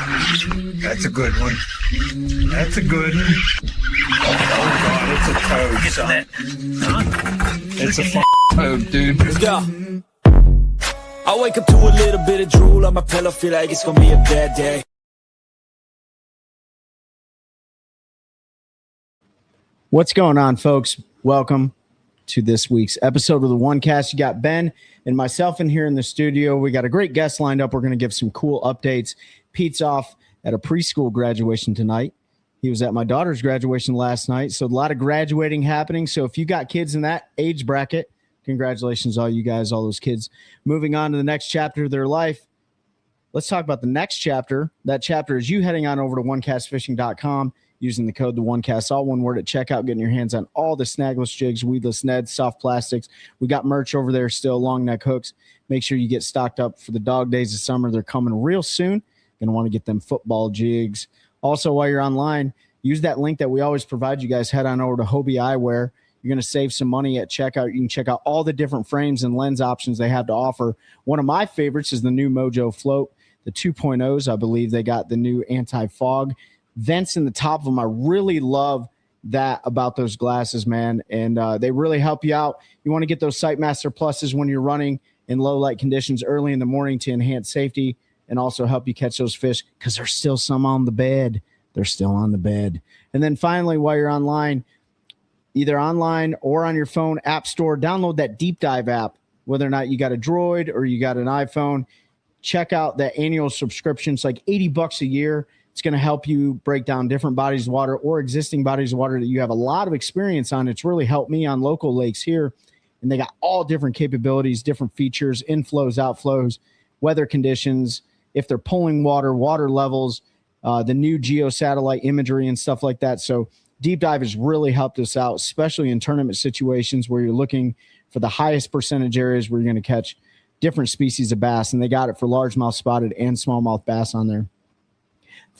That's a good one. That's a good one. Oh, God, it's a toad. Get son. that. Huh? It's a toad, dude. Yeah. I wake up to a little bit of drool on my pillow, feel like it's gonna be a bad day. What's going on, folks? Welcome to this week's episode of the OneCast. You got Ben and myself in here in the studio. We got a great guest lined up. We're going to give some cool updates. Pete's off at a preschool graduation tonight. He was at my daughter's graduation last night. So a lot of graduating happening. So if you got kids in that age bracket, congratulations, all you guys, all those kids moving on to the next chapter of their life. Let's talk about the next chapter. That chapter is you heading on over to onecastfishing.com. Using the code, the OneCast, all one word at checkout, getting your hands on all the snagless jigs, weedless nets, soft plastics. We got merch over there still, long neck hooks. Make sure you get stocked up for the dog days of summer. They're coming real soon. Going to want to get them football jigs. Also, while you're online, use that link that we always provide you guys. Head on over to Hobie Eyewear. You're going to save some money at checkout. You can check out all the different frames and lens options they have to offer. One of my favorites is the new Mojo Float, the 2.0s. I believe they got the new anti-fog vents in the top of them. I really love that about those glasses, man. And they really help you out. You want to get those Sightmaster Pluses when you're running in low light conditions early in the morning to enhance safety and also help you catch those fish because there's still some on the bed. They're still on the bed. And then finally, while you're online, either online or on your phone app store, download that Deep Dive app. Whether or not you got a Droid or you got an iPhone, check out that annual subscription. It's like $80 a year. It's going to help you break down different bodies of water or existing bodies of water that you have a lot of experience on. It's really helped me on local lakes here. And they got all different capabilities, different features, inflows, outflows, weather conditions, if they're pulling water, water levels, the new geosatellite imagery and stuff like that. So Deep Dive has really helped us out, especially in tournament situations where you're looking for the highest percentage areas where you're going to catch different species of bass. And they got it for largemouth spotted and smallmouth bass on there.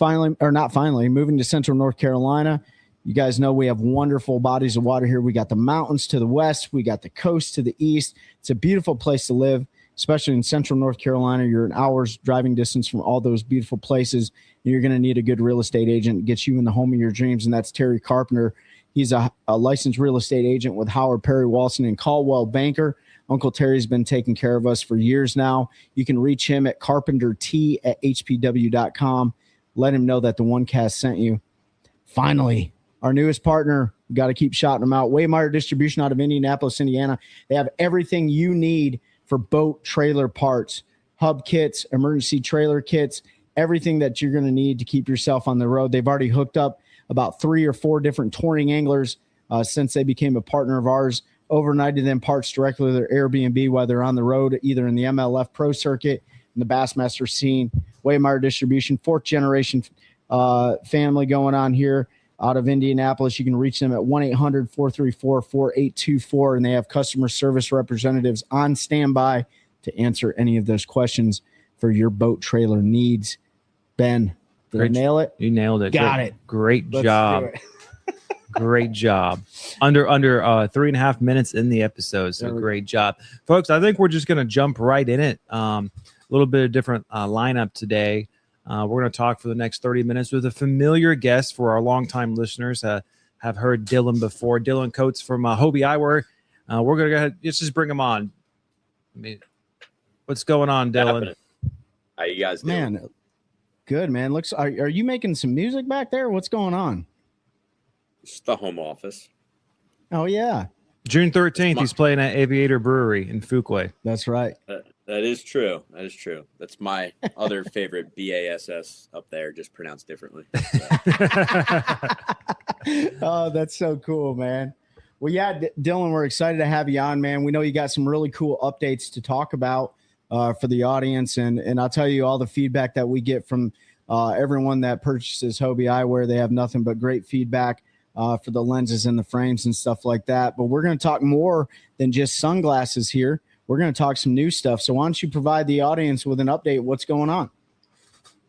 Moving to Central North Carolina. You guys know we have wonderful bodies of water here. We got the mountains to the west. We got the coast to the east. It's a beautiful place to live, especially in Central North Carolina. You're an hour's driving distance from all those beautiful places. And you're going to need a good real estate agent to get you in the home of your dreams, and that's Terry Carpenter. He's a licensed real estate agent with Howard Perry Walson and Caldwell Banker. Uncle Terry's been taking care of us for years now. You can reach him at carpentert@hpw.com. Let him know that the OneCast sent you. Finally, our newest partner, we got to keep shouting them out. Waymeyer Distribution out of Indianapolis, Indiana. They have everything you need for boat trailer parts, hub kits, emergency trailer kits, everything that you're going to need to keep yourself on the road. They've already hooked up about 3 or 4 different touring anglers since they became a partner of ours, overnighted them parts directly to their Airbnb while they're on the road, either in the MLF Pro Circuit, in the Bassmaster scene. Waymeyer Distribution, 4th generation family going on here out of Indianapolis. You can reach them at 1-800-434-4824, and they have customer service representatives on standby to answer any of those questions for your boat trailer needs. Ben, did I nail it? You nailed it. Got it. Great Let's job. do it. Great job. Under 3.5 minutes in the episode. So great job. Folks, I think we're just going to jump right in it. A little bit of different lineup today. We're going to talk for the next 30 minutes with a familiar guest for our longtime listeners. Have heard Dylan before. Dylan Coates from Hobie Eyewear. We're going to go ahead. Let's just bring him on. What's going on, Dylan? How you guys doing? Man, good, man. Are you making some music back there? What's going on? It's the home office. Oh, yeah. June 13th, he's playing at Aviator Brewery in Fuquay. That's right. That is true. That is true. That's my other favorite BASS up there, just pronounced differently. So. Oh, that's so cool, man. Well, yeah, Dylan, we're excited to have you on, man. We know you got some really cool updates to talk about for the audience. And I'll tell you all the feedback that we get from everyone that purchases Hobie Eyewear. They have nothing but great feedback for the lenses and the frames and stuff like that. But we're going to talk more than just sunglasses here. We're going to talk some new stuff. So why don't you provide the audience with an update? What's going on?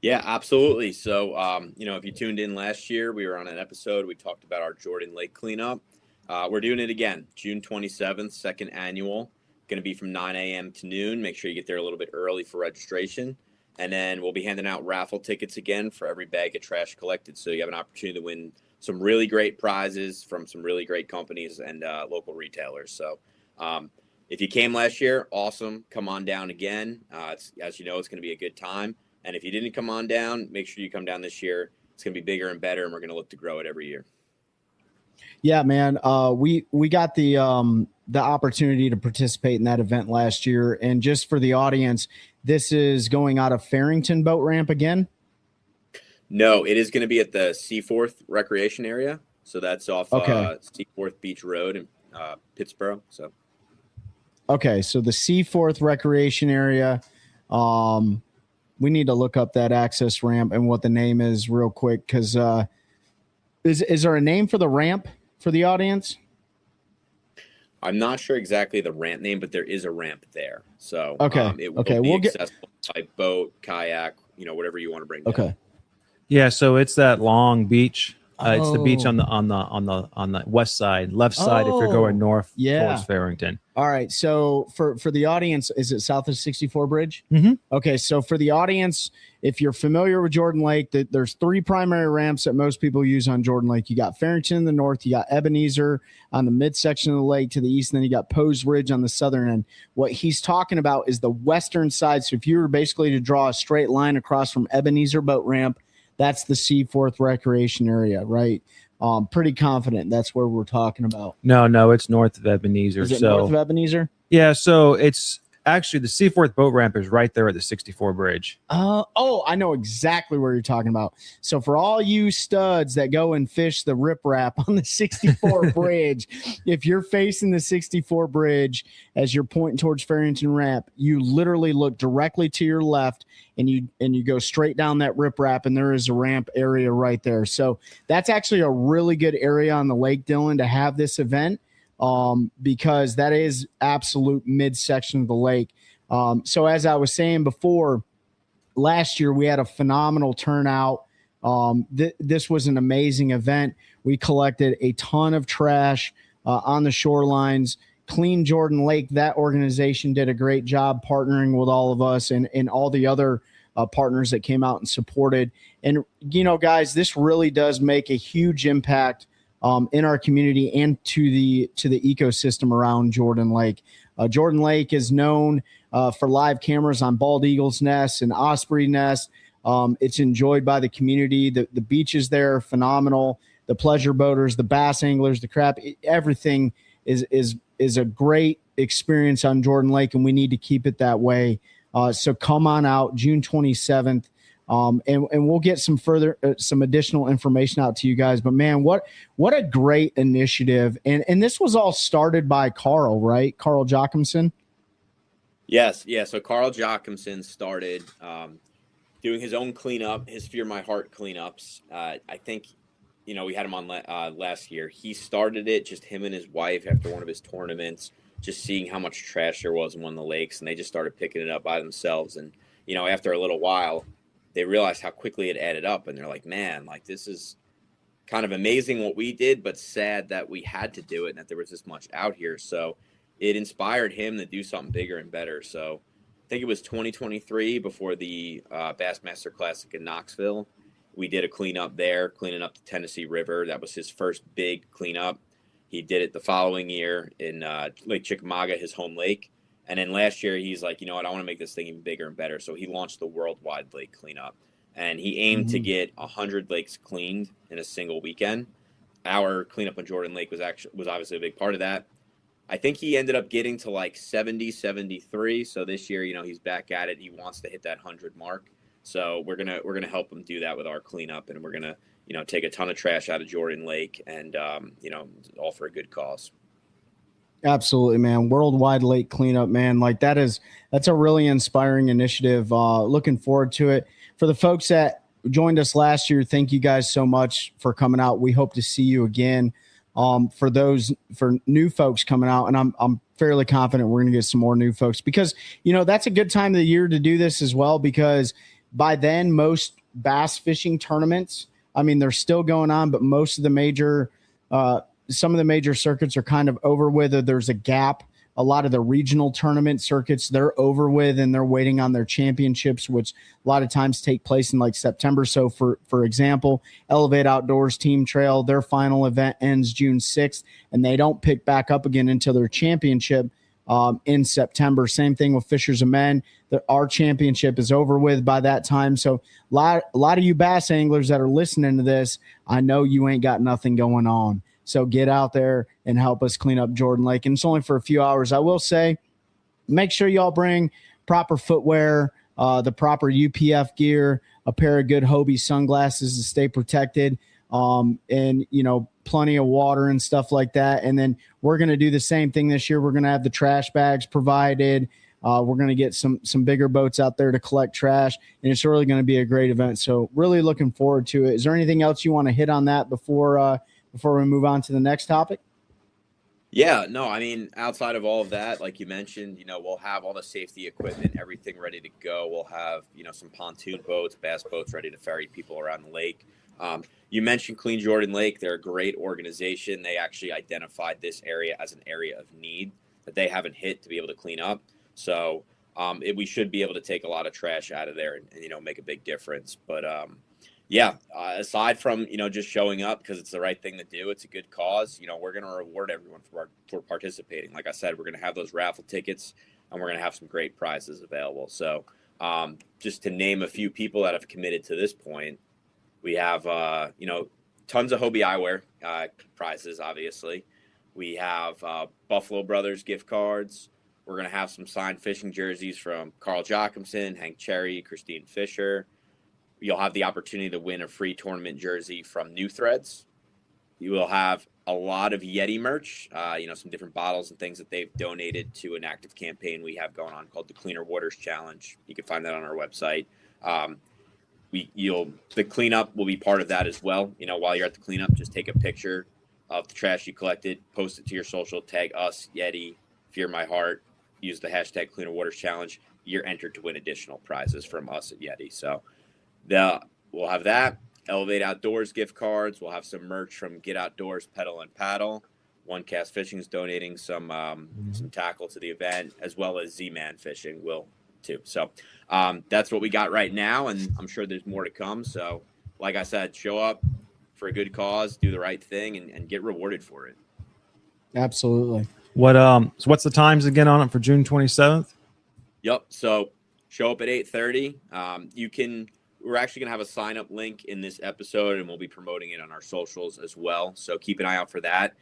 Yeah, absolutely. So, if you tuned in last year, we were on an episode. We talked about our Jordan Lake cleanup. We're doing it again, June 27th, second annual. Going to be from 9 a.m. to noon. Make sure you get there a little bit early for registration. And then we'll be handing out raffle tickets again for every bag of trash collected. So you have an opportunity to win some really great prizes from some really great companies and local retailers. So if you came last year, awesome. Come on down again. As you know, it's going to be a good time. And if you didn't come on down, make sure you come down this year. It's going to be bigger and better, and we're going to look to grow it every year. Yeah, man. We got the opportunity to participate in that event last year. And just for the audience, this is going out of Farrington boat ramp again? No, it is going to be at the Seaforth Recreation Area. So that's off Seaforth Beach Road in Pittsburgh. So, okay, so the Seaforth Recreation Area. We need to look up that access ramp and what the name is real quick, because is there a name for the ramp for the audience? I'm not sure exactly the ramp name, but there is a ramp there. So it will be accessible by boat, kayak, whatever you want to bring down. Okay. Yeah, so it's that long beach. It's the beach on the west side, left side if you're going north towards Farrington. All right. So for the audience, is it south of 64 Bridge? Mm-hmm. Okay. So for the audience, if you're familiar with Jordan Lake, there's three primary ramps that most people use on Jordan Lake. You got Farrington in the north, you got Ebenezer on the midsection of the lake to the east, and then you got Pose Ridge on the southern end. What he's talking about is the western side. So if you were basically to draw a straight line across from Ebenezer boat ramp, that's the Seaforth Recreation Area, right? Pretty confident that's where we're talking about. No, it's north of Ebenezer. Is it north of Ebenezer? Yeah, so it's actually the Seaforth boat ramp is right there at the 64 bridge. I know exactly where you're talking about. So for all you studs that go and fish the riprap on the 64 bridge, if you're facing the 64 bridge as you're pointing towards Farrington Ramp, you literally look directly to your left and you go straight down that riprap, and there is a ramp area right there. So that's actually a really good area on the Lake Dillon to have this event. Because that is absolute midsection of the lake. So as I was saying before, last year we had a phenomenal turnout. This was an amazing event. We collected a ton of trash on the shorelines. Clean Jordan Lake, that organization did a great job partnering with all of us and all the other partners that came out and supported. And, guys, this really does make a huge impact in our community and to the ecosystem around Jordan Lake. Jordan Lake is known for live cameras on bald eagle's nest and osprey nest. It's enjoyed by the community. The beaches there are phenomenal. The pleasure boaters, the bass anglers, the crab, everything is a great experience on Jordan Lake, and we need to keep it that way. So come on out June 27th. And we'll get some additional information out to you guys. But man, what a great initiative! And this was all started by Carl, right? Carl Jochimson. Yes, yeah. So Carl Jochimson started doing his own cleanup, his Fear My Heart cleanups. I think, we had him on last year. He started it, just him and his wife, after one of his tournaments, just seeing how much trash there was in one of the lakes, and they just started picking it up by themselves. And after a little while, they realized how quickly it added up, and they're like, man, like, this is kind of amazing what we did, but sad that we had to do it and that there was this much out here. So it inspired him to do something bigger and better. So I think it was 2023 before the Bassmaster Classic in Knoxville. We did a cleanup there, cleaning up the Tennessee River. That was his first big cleanup. He did it the following year in Lake Chickamauga, his home lake. And then last year, he's like, I want to make this thing even bigger and better. So he launched the worldwide lake cleanup. And he aimed to get 100 lakes cleaned in a single weekend. Our cleanup on Jordan Lake was obviously a big part of that. I think he ended up getting to like 70, 73. So this year, he's back at it. He wants to hit that 100 mark. So we're gonna help him do that with our cleanup, and we're gonna take a ton of trash out of Jordan Lake, and all for a good cause. Absolutely, man. Worldwide lake cleanup, man. Like that's a really inspiring initiative. Looking forward to it. For the folks that joined us last year, thank you guys so much for coming out. We hope to see you again. For new folks coming out, and I'm fairly confident we're going to get some more new folks, because that's a good time of the year to do this as well, because by then most bass fishing tournaments, I mean, they're still going on, but most of the major some of the major circuits are kind of over with. There's a gap a lot of the regional tournament circuits, they're over with and they're waiting on their championships, which a lot of times take place in like September. So for example, Elevate Outdoors Team Trail, their final event ends June 6th, and they don't pick back up again until their championship in September. Same thing with Fishers of Men. Our championship is over with by that time. So a lot of you bass anglers that are listening to this, I know you ain't got nothing going on. So get out there and help us clean up Jordan Lake. And it's only for a few hours. I will say, make sure y'all bring proper footwear, the proper UPF gear, a pair of good Hobie sunglasses to stay protected, and, you know, plenty of water and stuff like that. And then we're going to do the same thing this year. We're going to have the trash bags provided. We're going to get some bigger boats out there to collect trash, and it's really going to be a great event. So really looking forward to it. Is there anything else you want to hit on that before we move on to the next topic? Yeah, no, I mean, outside of all of that, like you mentioned, you know, we'll have all the safety equipment, everything ready to go. We'll have, you know, some pontoon boats, bass boats ready to ferry people around the lake. You mentioned Clean Jordan Lake. They're a great organization. They actually identified this area as an area of need that they haven't hit to be able to clean up. So we should be able to take a lot of trash out of there and you know, make a big difference. But aside from, you know, just showing up because it's the right thing to do, it's a good cause. You know, we're going to reward everyone for participating. Like I said, we're going to have those raffle tickets and we're going to have some great prizes available. So just to name a few people that have committed to this point, we have, you know, tons of Hobie Eyewear prizes, obviously. We have Buffalo Brothers gift cards. We're going to have some signed fishing jerseys from Carl Jochimson, Hank Cherry, Christine Fisher. You'll have the opportunity to win a free tournament jersey from New Threads. You will have a lot of Yeti merch, you know, some different bottles and things that they've donated to an active campaign we have going on called the Cleaner Waters Challenge. You can find that on our website. The cleanup will be part of that as well. You know, while you're at the cleanup, just take a picture of the trash you collected, post it to your social, tag us, Yeti, Fear My Heart, use the hashtag Cleaner Waters Challenge. You're entered to win additional prizes from us at Yeti. So we'll have that. Elevate Outdoors gift cards. We'll have some merch from Get Outdoors Pedal and Paddle. OneCast Fishing is donating some tackle to the event, as well as Z-Man Fishing will too. So that's what we got right now, and I'm sure there's more to come. So like I said, show up for a good cause, do the right thing, and get rewarded for it. Absolutely. So what's the times again on it for June 27th? Yep. So show up at 8:30. We're actually going to have a sign-up link in this episode, and we'll be promoting it on our socials as well. So keep an eye out for that.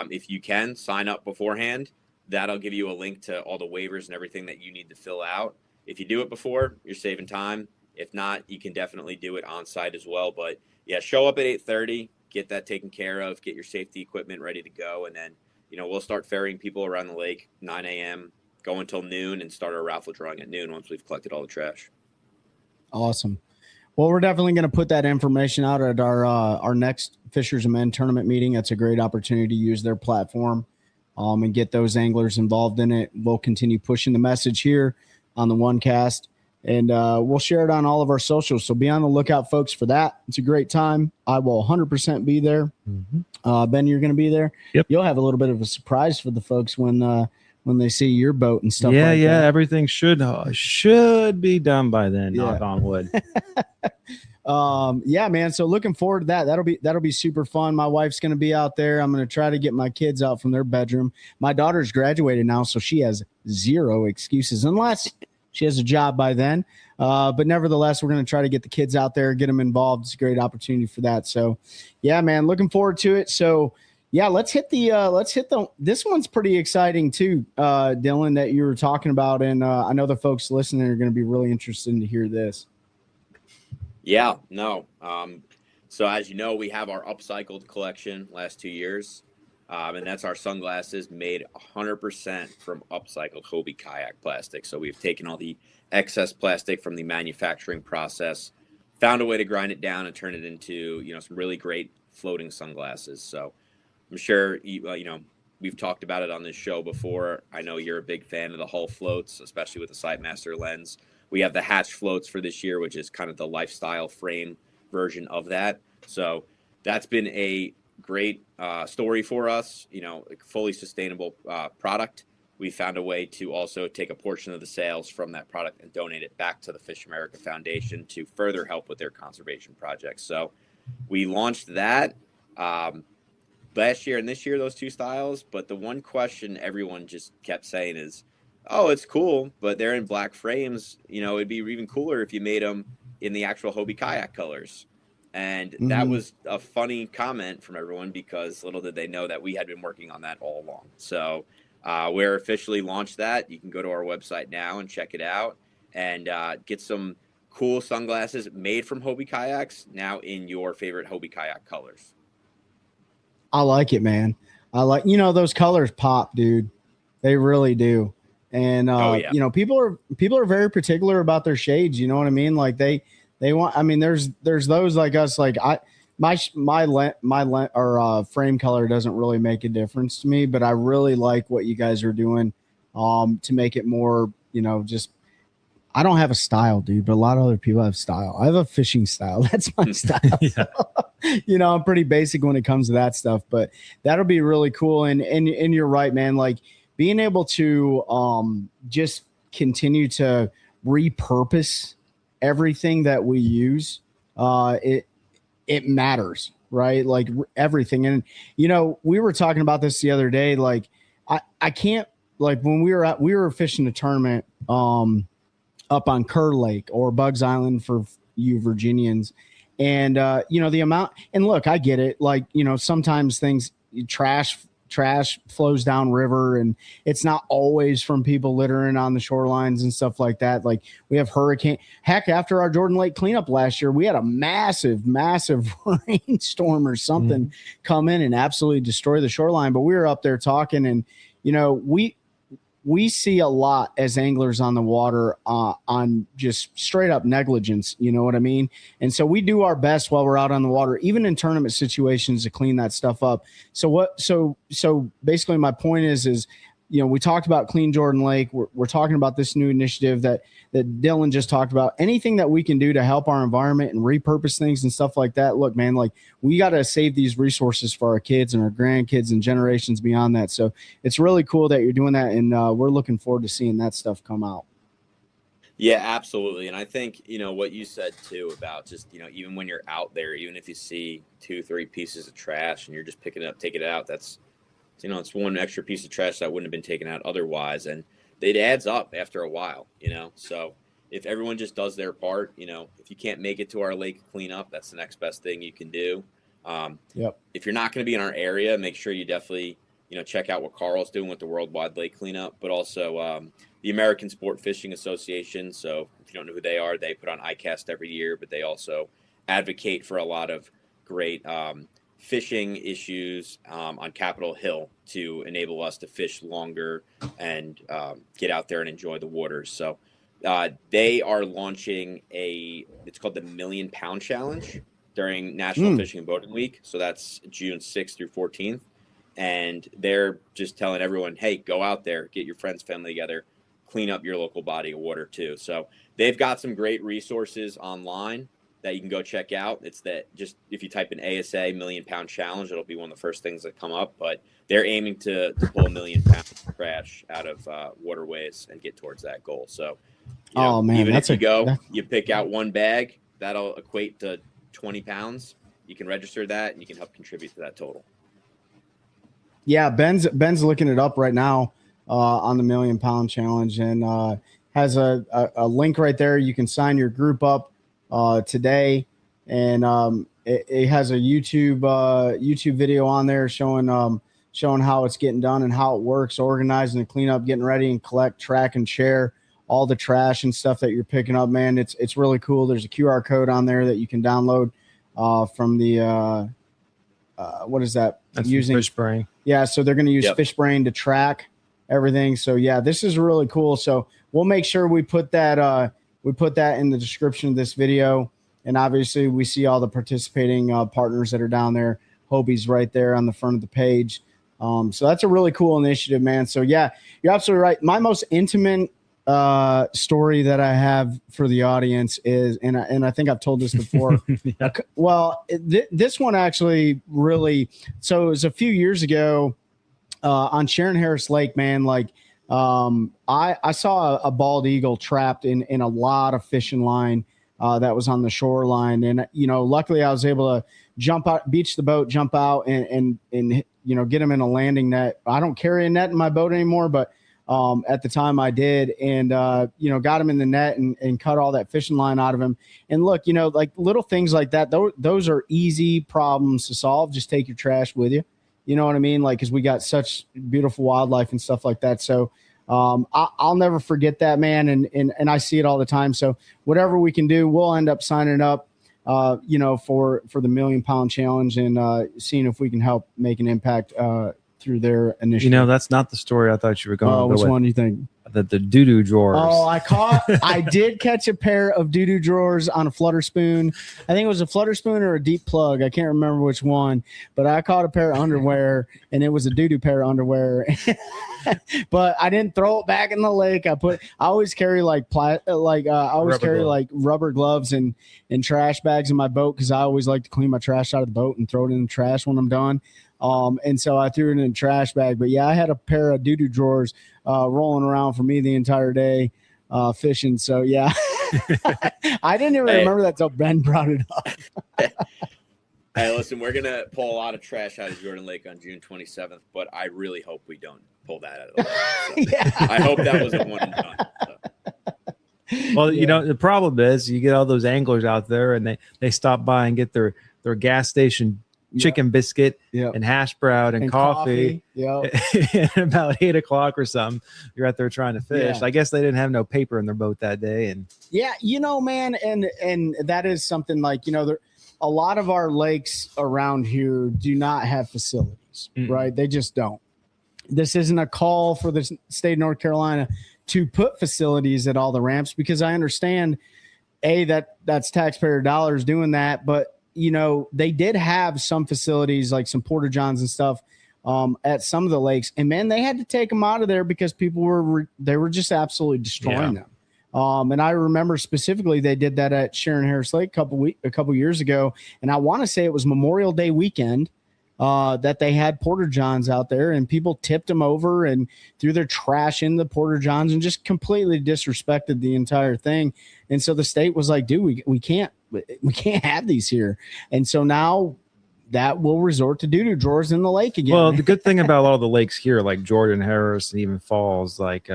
If you can, sign up beforehand. That'll give you a link to all the waivers and everything that you need to fill out. If you do it before, you're saving time. If not, you can definitely do it on site as well. But, yeah, show up at 8:30, get that taken care of, get your safety equipment ready to go, and then, you know, we'll start ferrying people around the lake 9 a.m., go until noon, and start our raffle drawing at noon once we've collected all the trash. Awesome. Well, we're definitely going to put that information out at our next Fishers of Men tournament meeting. That's a great opportunity to use their platform and get those anglers involved in it. We'll continue pushing the message here on the OneCast, and we'll share it on all of our socials. So be on the lookout, folks, for that. It's a great time. I will 100% be there. Mm-hmm. Ben, you're going to be there. Yep. You'll have a little bit of a surprise for the folks when they see your boat and stuff. Yeah, like that. everything should be done by then. Yeah. Knock on wood. Yeah, man. So looking forward to that. That'll be super fun. My wife's going to be out there. I'm going to try to get my kids out from their bedroom. My daughter's graduated now, so she has zero excuses unless she has a job by then. But nevertheless, we're going to try to get the kids out there, get them involved. It's a great opportunity for that. So yeah, man, looking forward to it. So yeah, let's hit this one's pretty exciting too, Dylan, that you were talking about. And I know the folks listening are going to be really interested to hear this. Yeah, no. So as you know, we have our Upcycled collection last 2 years. And that's our sunglasses made 100% from upcycled Hobie kayak plastic. So we've taken all the excess plastic from the manufacturing process, found a way to grind it down and turn it into, you know, some really great floating sunglasses. So I'm sure, you know, we've talked about it on this show before. I know you're a big fan of the Hull floats, especially with the Sightmaster lens. We have the Hatch floats for this year, which is kind of the lifestyle frame version of that. So that's been a great story for us, you know, a fully sustainable product. we found a way to also take a portion of the sales from that product and donate it back to the Fish America Foundation to further help with their conservation projects. So we launched that last year and this year, those 2 styles. But the one question everyone just kept saying is, oh, it's cool, but they're in black frames. It'd be even cooler if you made them in the actual Hobie kayak colors. And that was a funny comment from everyone, because little did they know that we had been working on that all along. So we're officially launched that. You can go to our website now and check it out and get some cool sunglasses made from Hobie kayaks now in your favorite Hobie kayak colors. I like it, man. I like, those colors pop, dude. They really do. And people are very particular about their shades. You know what I mean? Like they want. I mean, there's those like us. Like my frame color doesn't really make a difference to me, but I really like what you guys are doing to make it more. Just I don't have a style, dude, but a lot of other people have style. I have a fishing style. That's my style. I'm pretty basic when it comes to that stuff, but that'll be really cool. And you're right, man. Like being able to just continue to repurpose everything that we use, it matters, right? Like everything. And we were talking about this the other day. Like I can't, like when we were fishing a tournament up on Kerr Lake or Bugs Island for you Virginians. And, the amount, and look, I get it. Like, sometimes things, trash flows down river, and it's not always from people littering on the shorelines and stuff like that. Like we have hurricane. Heck, after our Jordan Lake cleanup last year, we had a massive rainstorm or something come in and absolutely destroy the shoreline. But we were up there talking, and, we see a lot as anglers on the water on just straight up negligence. You know what I mean? And so we do our best while we're out on the water, even in tournament situations, to clean that stuff up. So basically my point is, we talked about Clean Jordan Lake. We're talking about this new initiative that Dylan just talked about. Anything that we can do to help our environment and repurpose things and stuff like that. Look, man, like we got to save these resources for our kids and our grandkids and generations beyond that. So it's really cool that you're doing that. And we're looking forward to seeing that stuff come out. Yeah, absolutely. And I think, what you said too about just, even when you're out there, even if you see 2-3 pieces of trash and you're just picking it up, taking it out, that's, it's one extra piece of trash that wouldn't have been taken out otherwise. And it adds up after a while, So if everyone just does their part, if you can't make it to our lake cleanup, that's the next best thing you can do. If you're not going to be in our area, make sure you definitely, check out what Carl's doing with the Worldwide Lake Cleanup, but also the American Sport Fishing Association. So if you don't know who they are, they put on ICAST every year, but they also advocate for a lot of great fishing issues on Capitol Hill to enable us to fish longer and get out there and enjoy the waters. So they are launching it's called the 1 Million Pound Challenge during National Fishing and Boating Week. So that's June 6th through 14th. And they're just telling everyone, hey, go out there, get your friends, family together, clean up your local body of water too. So they've got some great resources online that you can go check out. It's that just if you type in ASA 1 Million Pound Challenge, it'll be one of the first things that come up. But they're aiming to pull 1 million pounds of trash out of waterways and get towards that goal. So, even if you pick out one bag, that'll equate to 20 pounds. You can register that and you can help contribute to that total. Yeah, Ben's looking it up right now on the 1 Million Pound Challenge, and has a link right there. You can sign your group up today, and it has a YouTube video on there showing how it's getting done and how it works, organizing the cleanup, getting ready and collect, track, and share all the trash and stuff that you're picking up, man. It's really cool. There's a QR code on there that you can download from the what is that? That's using FishBrain. Yeah, so they're going to use FishBrain to track everything. So yeah, this is really cool. So we'll make sure we put that in the description of this video. And obviously we see all the participating partners that are down there. Hobie's right there on the front of the page. So that's a really cool initiative, man. So yeah, you're absolutely right. My most intimate story that I have for the audience is, and I think I've told this before. Well, this one actually really, so it was a few years ago on Sharon Harris Lake, man. Like I saw a bald eagle trapped in a lot of fishing line that was on the shoreline. And, luckily I was able to jump out, beach the boat, jump out and get him in a landing net. I don't carry a net in my boat anymore, but at the time I did, and, got him in the net and cut all that fishing line out of him. And look, like little things like that, those are easy problems to solve. Just take your trash with you. You know what I mean? Like, cause we got such beautiful wildlife and stuff like that. So, I'll never forget that, man. And I see it all the time. So whatever we can do, we'll end up signing up, for the £1 Million Challenge and, seeing if we can help make an impact, through their initiative. That's not the story I thought you were going. Which one do you think? The doo-doo drawers. Oh, I did catch a pair of doo-doo drawers on a flutter spoon. I think it was a flutter spoon or a deep plug. I can't remember which one, but I caught a pair of underwear and it was a doo-doo pair of underwear. But I didn't throw it back in the lake. I always carry rubber gloves and trash bags in my boat, because I always like to clean my trash out of the boat and throw it in the trash when I'm done. And so I threw it in a trash bag. But yeah, I had a pair of doo-doo drawers rolling around for me the entire day fishing. So yeah, I didn't even remember that till Ben brought it up. Hey, listen, we're going to pull a lot of trash out of Jordan Lake on June 27th, but I really hope we don't pull that out of the lake. So yeah. I hope that was a one and done. So. Well, the problem is you get all those anglers out there and they stop by and get their gas station chicken biscuit and hash brown and coffee. And about 8 o'clock or something, you're out there trying to fish. I guess they didn't have no paper in their boat that day. And man, and that is something like, a lot of our lakes around here do not have facilities, right? They just don't. This isn't a call for the state of North Carolina to put facilities at all the ramps, because I understand that's taxpayer dollars doing that, but they did have some facilities like some porta johns and stuff at some of the lakes, and man, they had to take them out of there because people were just absolutely destroying them. And I remember specifically they did that at Sharon Harris Lake a couple years ago, and I want to say it was Memorial Day weekend that they had porta johns out there, and people tipped them over and threw their trash in the porta johns and just completely disrespected the entire thing. And so the state was like, dude, we can't have these here. And so now that will resort to doo-doo drawers in the lake again. Well, the good thing about all the lakes here, like Jordan, Harris, and even Falls, like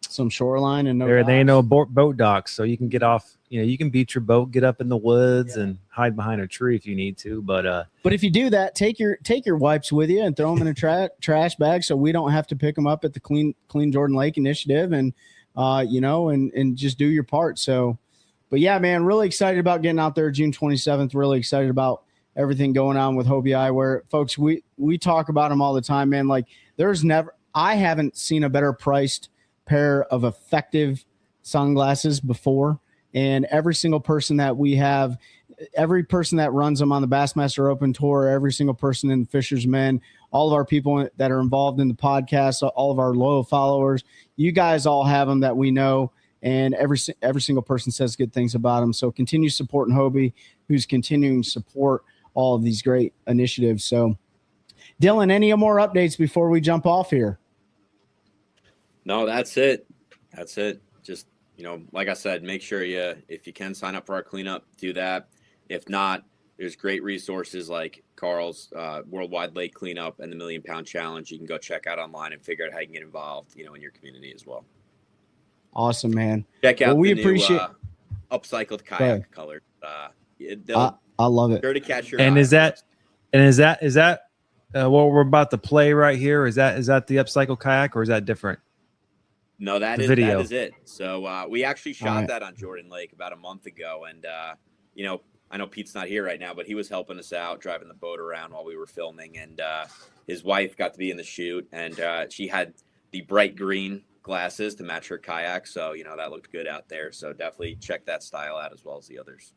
some shoreline and they ain't no boat docks, so you can get off. You can beat your boat, get up in the woods, and hide behind a tree if you need to. But if you do that, take your wipes with you and throw them in a trash bag, so we don't have to pick them up at the Clean Jordan Lake Initiative, and and just do your part. So, but yeah, man, really excited about getting out there June 27th. Really excited about everything going on with Hobie Eyewear, folks. We talk about them all the time, man. Like I haven't seen a better priced pair of effective sunglasses before. And every single person that we have, every person that runs them on the Bassmaster Open Tour, every single person in the Fisher's Men, all of our people that are involved in the podcast, all of our loyal followers, you guys all have them that we know. And every single person says good things about them. So continue supporting Hobie, who's continuing to support all of these great initiatives. So Dylan, any more updates before we jump off here? No, that's it. Just, like I said, make sure if you can sign up for our cleanup, do that. If not, there's great resources like Carl's Worldwide Lake Cleanup and the £1 Million Challenge. You can go check out online and figure out how you can get involved, in your community as well. Awesome, man. Check out we the appreciate new Upcycled kayak color. I love it. Sure to catch your and eye. is that what we're about to play right here? Is that the Upcycled kayak, or is that different? No, that is it. So we actually shot that on Jordan Lake about a month ago, and I know Pete's not here right now, but he was helping us out, driving the boat around while we were filming, and his wife got to be in the shoot, and she had the bright green glasses to match her kayak, so that looked good out there. So definitely check that style out as well as the others.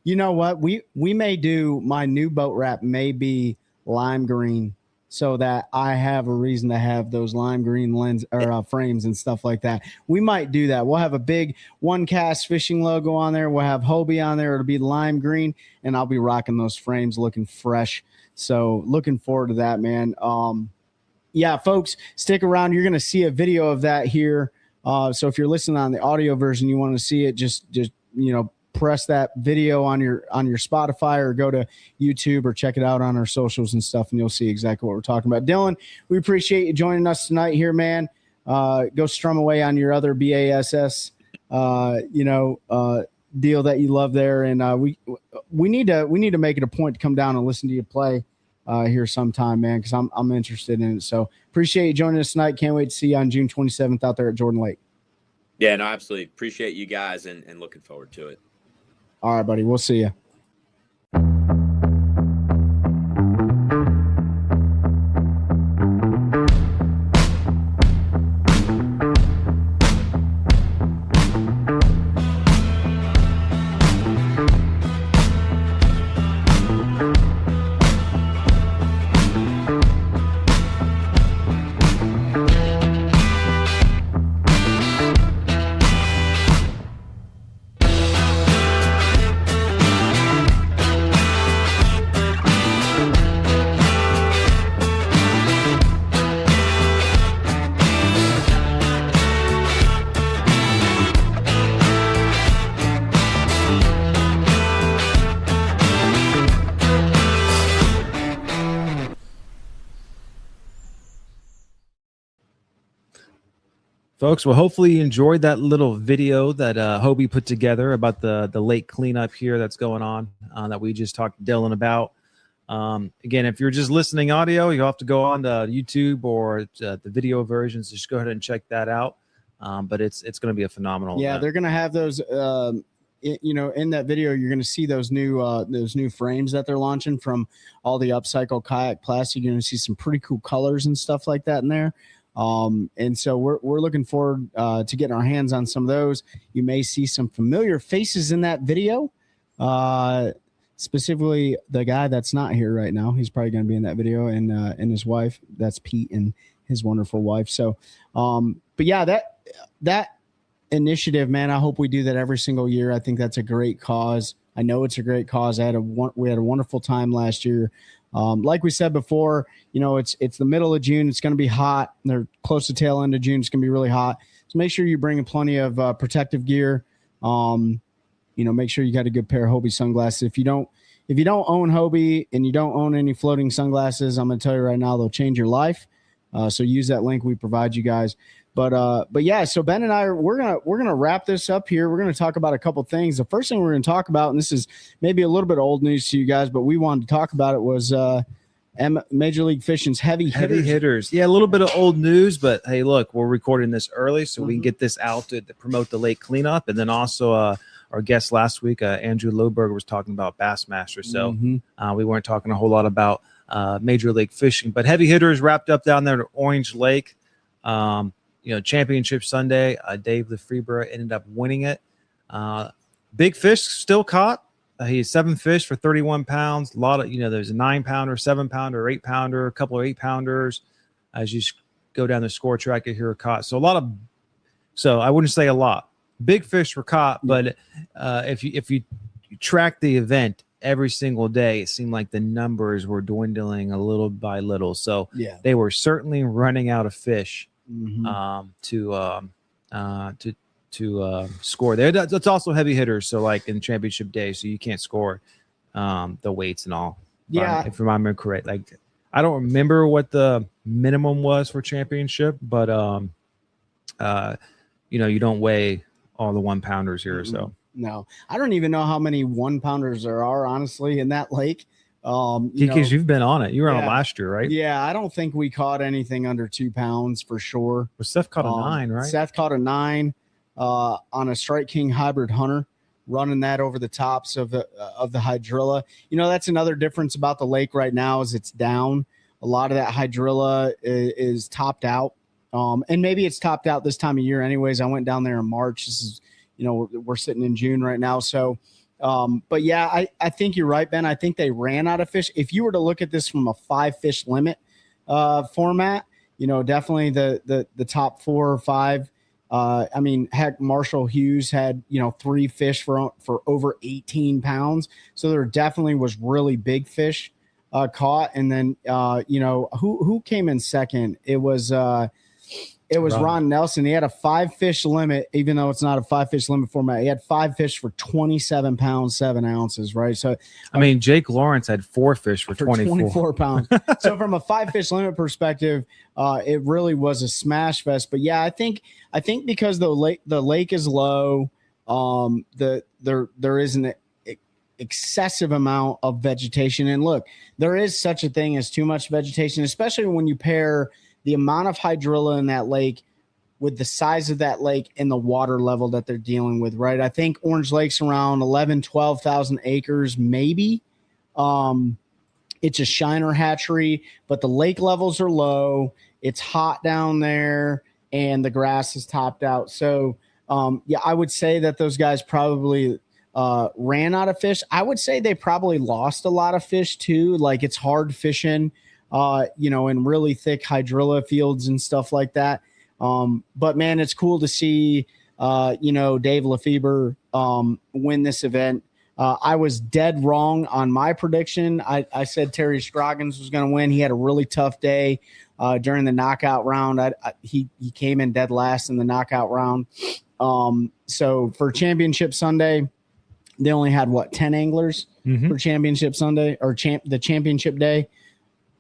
You know what? We may do, my new boat wrap may be lime green, so that I have a reason to have those lime green lens or frames and stuff like that. We might do that. We'll have a big OneCast fishing logo on there. We'll have Hobie on there. It'll be lime green, and I'll be rocking those frames looking fresh. So looking forward to that, man. yeah, folks, stick around. You're going to see a video of that here. So if you're listening on the audio version, you want to see it, just press that video on your Spotify or go to YouTube or check it out on our socials and stuff, and you'll see exactly what we're talking about. Dylan, we appreciate you joining us tonight here, man. Go strum away on your other BASS, deal that you love there, and we need to make it a point to come down and listen to you play here sometime, man, because I'm interested in it. So appreciate you joining us tonight. Can't wait to see you on June 27th out there at Jordan Lake. Yeah, no, absolutely. Appreciate you guys and looking forward to it. All right, buddy. We'll see you. Folks, well, hopefully you enjoyed that little video that Hobie put together about the lake cleanup here that's going on that we just talked to Dylan about. Again, if you're just listening audio, you have to go on to YouTube or the video versions. Just go ahead and check that out. But it's going to be a phenomenal event. They're going to have those, in that video, you're going to see those new frames that they're launching from all the upcycled kayak plastic. You're going to see some pretty cool colors and stuff like that in there. And so we're looking forward to getting our hands on some of those. You may see some familiar faces in that video, specifically the guy that's not here right now. He's probably going to be in that video, and his wife. That's Pete and his wonderful wife. So, but yeah, that initiative, man, I hope we do that every single year. I think that's a great cause. I know it's a great cause. We had a wonderful time last year. Like we said before, it's the middle of June. It's going to be hot. They're close to tail end of June. It's going to be really hot. So make sure you bring plenty of protective gear. Make sure you got a good pair of Hobie sunglasses. If you don't own Hobie and you don't own any floating sunglasses, I'm going to tell you right now, they'll change your life. So use that link we provide you guys. But yeah, so Ben and I we're gonna wrap this up here. We're gonna talk about a couple things. The first thing we're gonna talk about, and this is maybe a little bit old news to you guys, but we wanted to talk about it, was Major League Fishing's heavy hitters. Yeah, a little bit of old news, but hey, look, we're recording this early so we can get this out to promote the lake cleanup, and then also our guest last week, Andrew Loberg, was talking about Bassmaster. So we weren't talking a whole lot about Major League Fishing, but heavy hitters wrapped up down there at Orange Lake. Championship Sunday, Dave Lefebvre ended up winning it. Big fish still caught. He had 7 fish for 31 pounds. A lot of, there's a 9-pounder, 7-pounder, 8-pounder, a couple of 8-pounders. As you go down the score track, you hear a caught. So I wouldn't say a lot. Big fish were caught, but if you track the event every single day, it seemed like the numbers were dwindling a little by little. So they were certainly running out of fish to score there. That's also heavy hitters. So like in championship day, so you can't score the weights and all. If I remember correct, like I don't remember what the minimum was for championship, but you don't weigh all the 1-pounders here. So no, I don't even know how many 1-pounders there are, honestly, in that lake. Because you've been on it. You were on it last year, right? Yeah, I don't think we caught anything under 2 pounds for sure. Well, Seth caught a 9, right? Seth caught a 9 on a Strike King hybrid hunter, running that over the tops of the hydrilla. That's another difference about the lake right now is it's down. A lot of that hydrilla is topped out. And maybe it's topped out this time of year anyways. I went down there in March. This is, we're sitting in June right now. So, but yeah, I think you're right, Ben. I think they ran out of fish. If you were to look at this from a 5-fish limit format, definitely the top 4 or 5. Heck, Marshall Hughes had 3 fish for over 18 pounds. So there definitely was really big fish caught. And then, who came in second? It was Ron Nelson. He had a 5-fish limit, even though it's not a 5-fish limit format. He had 5 fish for 27 pounds, 7 ounces, right? So, Jake Lawrence had 4 fish for 24 pounds. So from a 5-fish limit perspective, it really was a smash fest. But yeah, I think because the lake is low, there is an excessive amount of vegetation. And look, there is such a thing as too much vegetation, especially when you pair the amount of hydrilla in that lake with the size of that lake and the water level that they're dealing with, right? I think Orange Lake's around 11, 12,000 acres, maybe. It's a shiner hatchery, but the lake levels are low. It's hot down there, and the grass is topped out. So, I would say that those guys probably ran out of fish. I would say they probably lost a lot of fish too. Like, it's hard fishing, in really thick hydrilla fields and stuff like that. But man, it's cool to see, Dave Lefebvre win this event. I was dead wrong on my prediction. I said Terry Scroggins was going to win. He had a really tough day during the knockout round. He came in dead last in the knockout round. So for Championship Sunday, they only had 10 anglers for Championship Sunday or the Championship Day.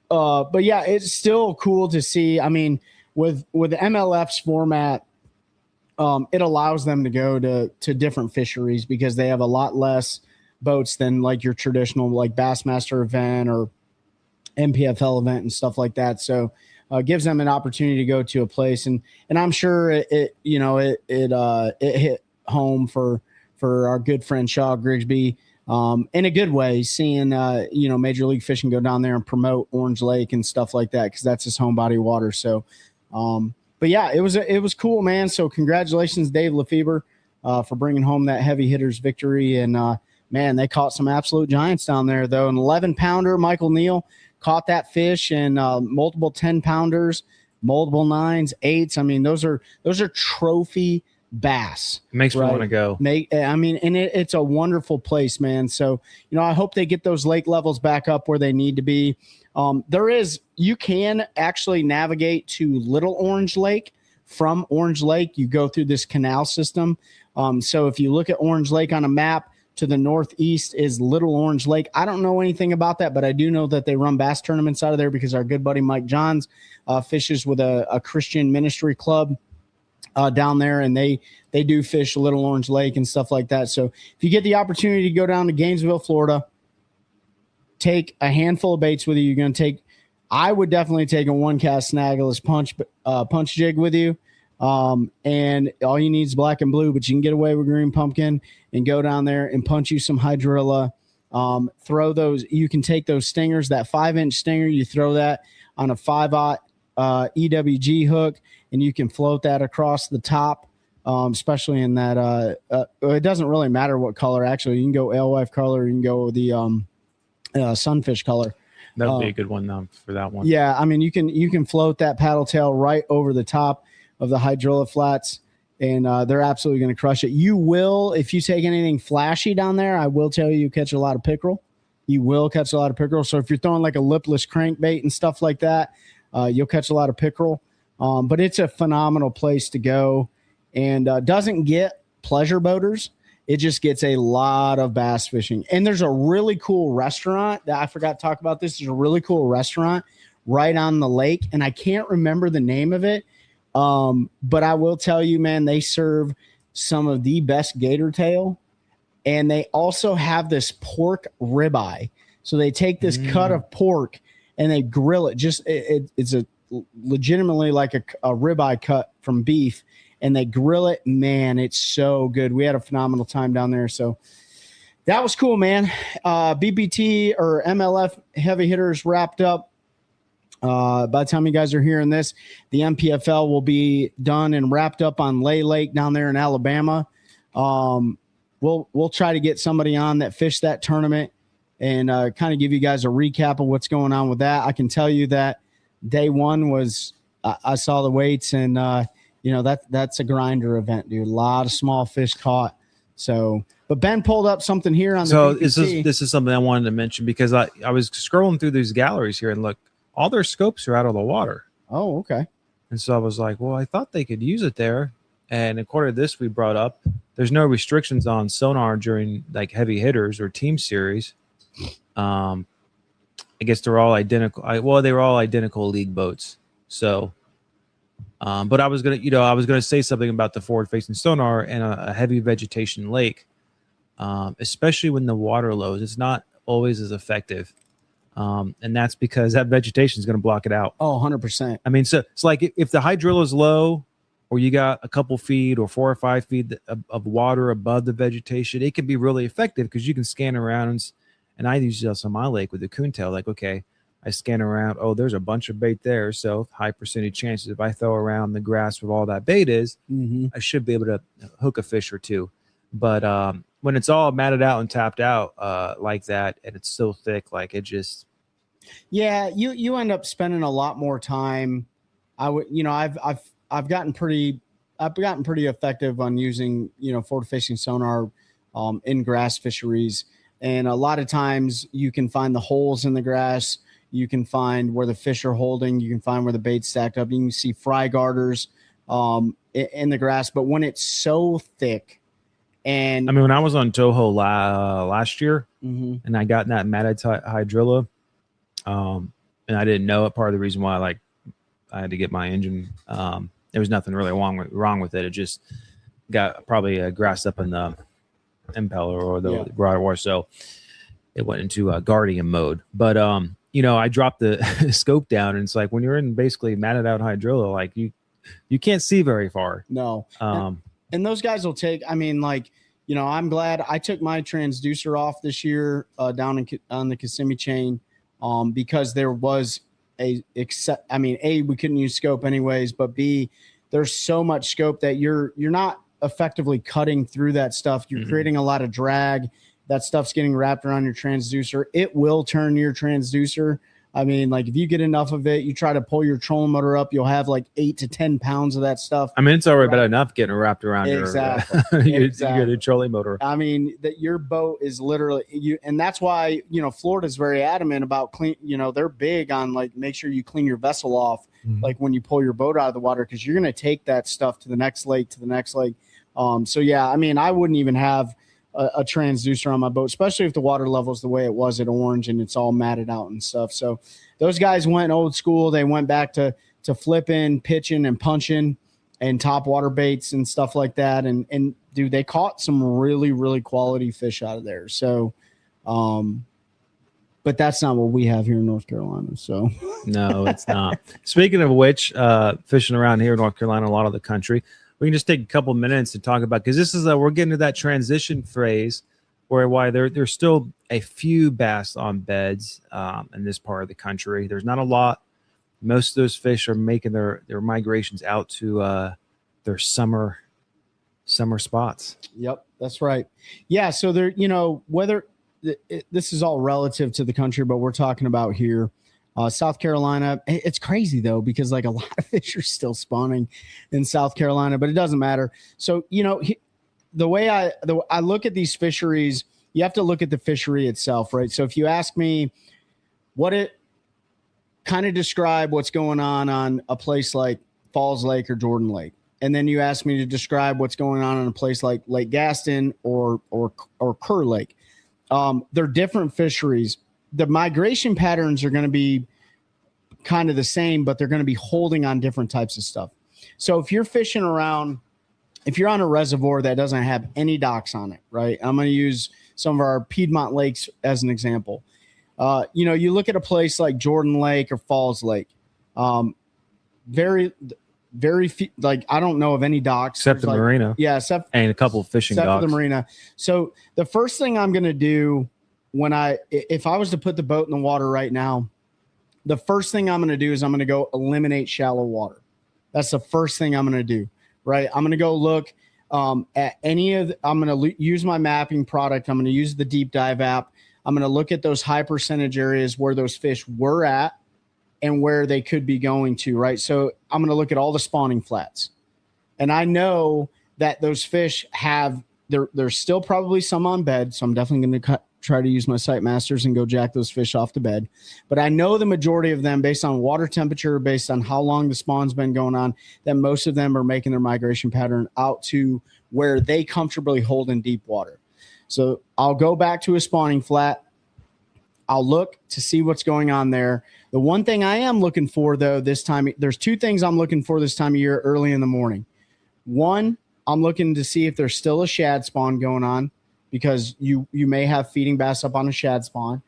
But yeah, it's still cool to see. I mean, with MLF's format, it allows them to go to different fisheries because they have a lot less boats than like your traditional like Bassmaster event or MPFL event and stuff like that. So it gives them an opportunity to go to a place, and I'm sure it hit home for our good friend Shaw Grigsby in a good way, seeing Major League Fishing go down there and promote Orange Lake and stuff like that because that's his home body of water. So but yeah, it was cool, man. So congratulations, Dave Lefebvre, for bringing home that heavy hitters victory. And man, they caught some absolute giants down there, though. An 11-pounder, Michael Neal, caught that fish, and multiple 10-pounders, multiple 9s, 8s. I mean, those are trophy bass. It makes me want to go. It's a wonderful place, man. So, I hope they get those lake levels back up where they need to be. You can actually navigate to Little Orange Lake from Orange Lake. You go through this canal system. So if you look at Orange Lake on a map, to the northeast is Little Orange Lake. I don't know anything about that, but I do know that they run bass tournaments out of there because our good buddy Mike Johns fishes with a Christian ministry club down there, and they do fish Little Orange Lake and stuff like that. So if you get the opportunity to go down to Gainesville, Florida, take a handful of baits with you. You're going to I would definitely take a OneCast snagless punch jig with you. And all you need is black and blue, but you can get away with green pumpkin and go down there and punch you some hydrilla. Throw those. You can take those stingers, that 5-inch stinger, you throw that on a 5/0 EWG hook, and you can float that across the top, especially in that. It doesn't really matter what color. Actually, you can go alewife color. You can go the sunfish color. That would be a good one though for that one. Yeah, I mean you can float that paddle tail right over the top of the hydrilla flats, and they're absolutely going to crush it. You will, if you take anything flashy down there, I will tell you catch a lot of pickerel. You will catch a lot of pickerel. So if you're throwing like a lipless crankbait and stuff like that, you'll catch a lot of pickerel. But it's a phenomenal place to go, and doesn't get pleasure boaters. It just gets a lot of bass fishing. And there's a really cool restaurant that I forgot to talk about. This is a really cool restaurant right on the lake, and I can't remember the name of it. But I will tell you, man, they serve some of the best gator tail, and they also have this pork ribeye. So they take this cut of pork and they grill it. It's a legitimately like a ribeye cut from beef, and they grill it. Man, it's so good. We had a phenomenal time down there. So that was cool, man. BPT or MLF heavy hitters wrapped up. By the time you guys are hearing this, the MPFL will be done and wrapped up on Lay Lake down there in Alabama. We'll try to get somebody on that fished that tournament and kind of give you guys a recap of what's going on with that. I can tell you that day one was I saw the weights, and that's a grinder event, dude. A lot of small fish caught. So But Ben pulled up something here on the So PPC. this is something I wanted to mention because I was scrolling through these galleries here and look, all their scopes are out of the water. Oh, okay. And so I was like, well, I thought they could use it there. And according to this, we brought up, there's no restrictions on sonar during like heavy hitters or team series. I guess they're all identical. They were all identical league boats. So, but I was gonna say something about the forward-facing sonar and a heavy vegetation lake, especially when the water lows. It's not always as effective, and that's because that vegetation is going to block it out. Oh, 100%. I mean, so it's like if the hydrilla is low, or you got a couple feet or 4 or 5 feet of water above the vegetation, it can be really effective because you can scan around. And I use this on my lake with the coontail. Like, okay, I scan around. Oh, there's a bunch of bait there. So high percentage chances if I throw around the grass where all that bait is, I should be able to hook a fish or two. But when it's all matted out and tapped out like that, and it's so thick, like it just. Yeah, you end up spending a lot more time. I've gotten pretty effective on using, forward facing sonar in grass fisheries. And a lot of times you can find the holes in the grass. You can find where the fish are holding. You can find where the bait's stacked up. You can see fry garters in the grass. But when it's so thick, and I mean, when I was on Toho last year, mm-hmm. and I got in that matted hydrilla, and I didn't know it. Part of the reason why, like, I had to get my engine. There was nothing really wrong with it. It just got probably grassed up in the impeller or the reservoir, so it went into guardian mode. But I dropped the scope down, and it's like when you're in basically matted out hydrilla, like you can't see very far. No. And those guys will take. I mean, like, I'm glad I took my transducer off this year down on the Kissimmee chain because there was we couldn't use scope anyways, but B, there's so much scope that you're not effectively cutting through that stuff. You're creating a lot of drag. That stuff's getting wrapped around your transducer. It will turn your transducer. I mean, like if you get enough of it, you try to pull your trolling motor up, you'll have like 8 to 10 pounds of that stuff. I mean, it's already bad enough getting wrapped around your trolling motor. I mean, that your boat is literally and that's why, Florida's very adamant about clean, they're big on like, make sure you clean your vessel off, like when you pull your boat out of the water, because you're going to take that stuff to the next lake, So yeah, I mean, I wouldn't even have a transducer on my boat, especially if the water level's the way it was at Orange and it's all matted out and stuff. So those guys went old school. They went back to flipping, pitching, and punching and top water baits and stuff like that. And dude, they caught some really, really quality fish out of there. So, but that's not what we have here in North Carolina. So no, it's not. Speaking of which, fishing around here in North Carolina, a lot of the country, we can just take a couple minutes to talk about, because this is we're getting to that transition phase why there's still a few bass on beds in this part of the country. There's not a lot. Most of those fish are making their migrations out to their summer spots. Yep, that's right. Yeah, so there, whether this is all relative to the country, but we're talking about here. South Carolina, it's crazy though, because like a lot of fish are still spawning in South Carolina, but it doesn't matter. So, the way I look at these fisheries, you have to look at the fishery itself, right? So if you ask me kind of describe what's going on a place like Falls Lake or Jordan Lake, and then you ask me to describe what's going on a place like Lake Gaston or Kerr Lake, they're different fisheries. The migration patterns are going to be kind of the same, but they're going to be holding on different types of stuff. So if you're fishing around, if you're on a reservoir that doesn't have any docks on it, right? I'm going to use some of our Piedmont lakes as an example. You look at a place like Jordan Lake or Falls Lake, very few, like I don't know of any docks except the marina. Yeah, and a couple of fishing docks. For the marina. So the first thing I'm going to do if I was to put the boat in the water right now, the first thing I'm going to do is I'm going to go eliminate shallow water. That's the first thing I'm going to do, right? I'm going to go look at I'm going to use my mapping product. I'm going to use the deep dive app. I'm going to look at those high percentage areas where those fish were at and where they could be going to, right? So I'm going to look at all the spawning flats. And I know that those fish have there's still probably some on bed, so I'm definitely going to try to use my sight masters and go jack those fish off the bed. But I know the majority of them, based on water temperature, based on how long the spawn's been going on, that most of them are making their migration pattern out to where they comfortably hold in deep water. So I'll go back to a spawning flat. I'll look to see what's going on there. The one thing I am looking for, though, this time, there's two things I'm looking for this time of year early in the morning. One, I'm looking to see if there's still a shad spawn going on, because you may have feeding bass up on a shad spawn.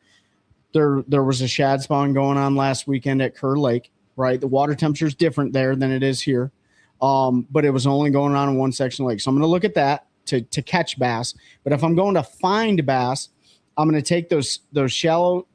There was a shad spawn going on last weekend at Kerr Lake, right? The water temperature is different there than it is here, but it was only going on in one section of the lake. So I'm going to look at that to catch bass. But if I'm going to find bass, I'm going to take those shallow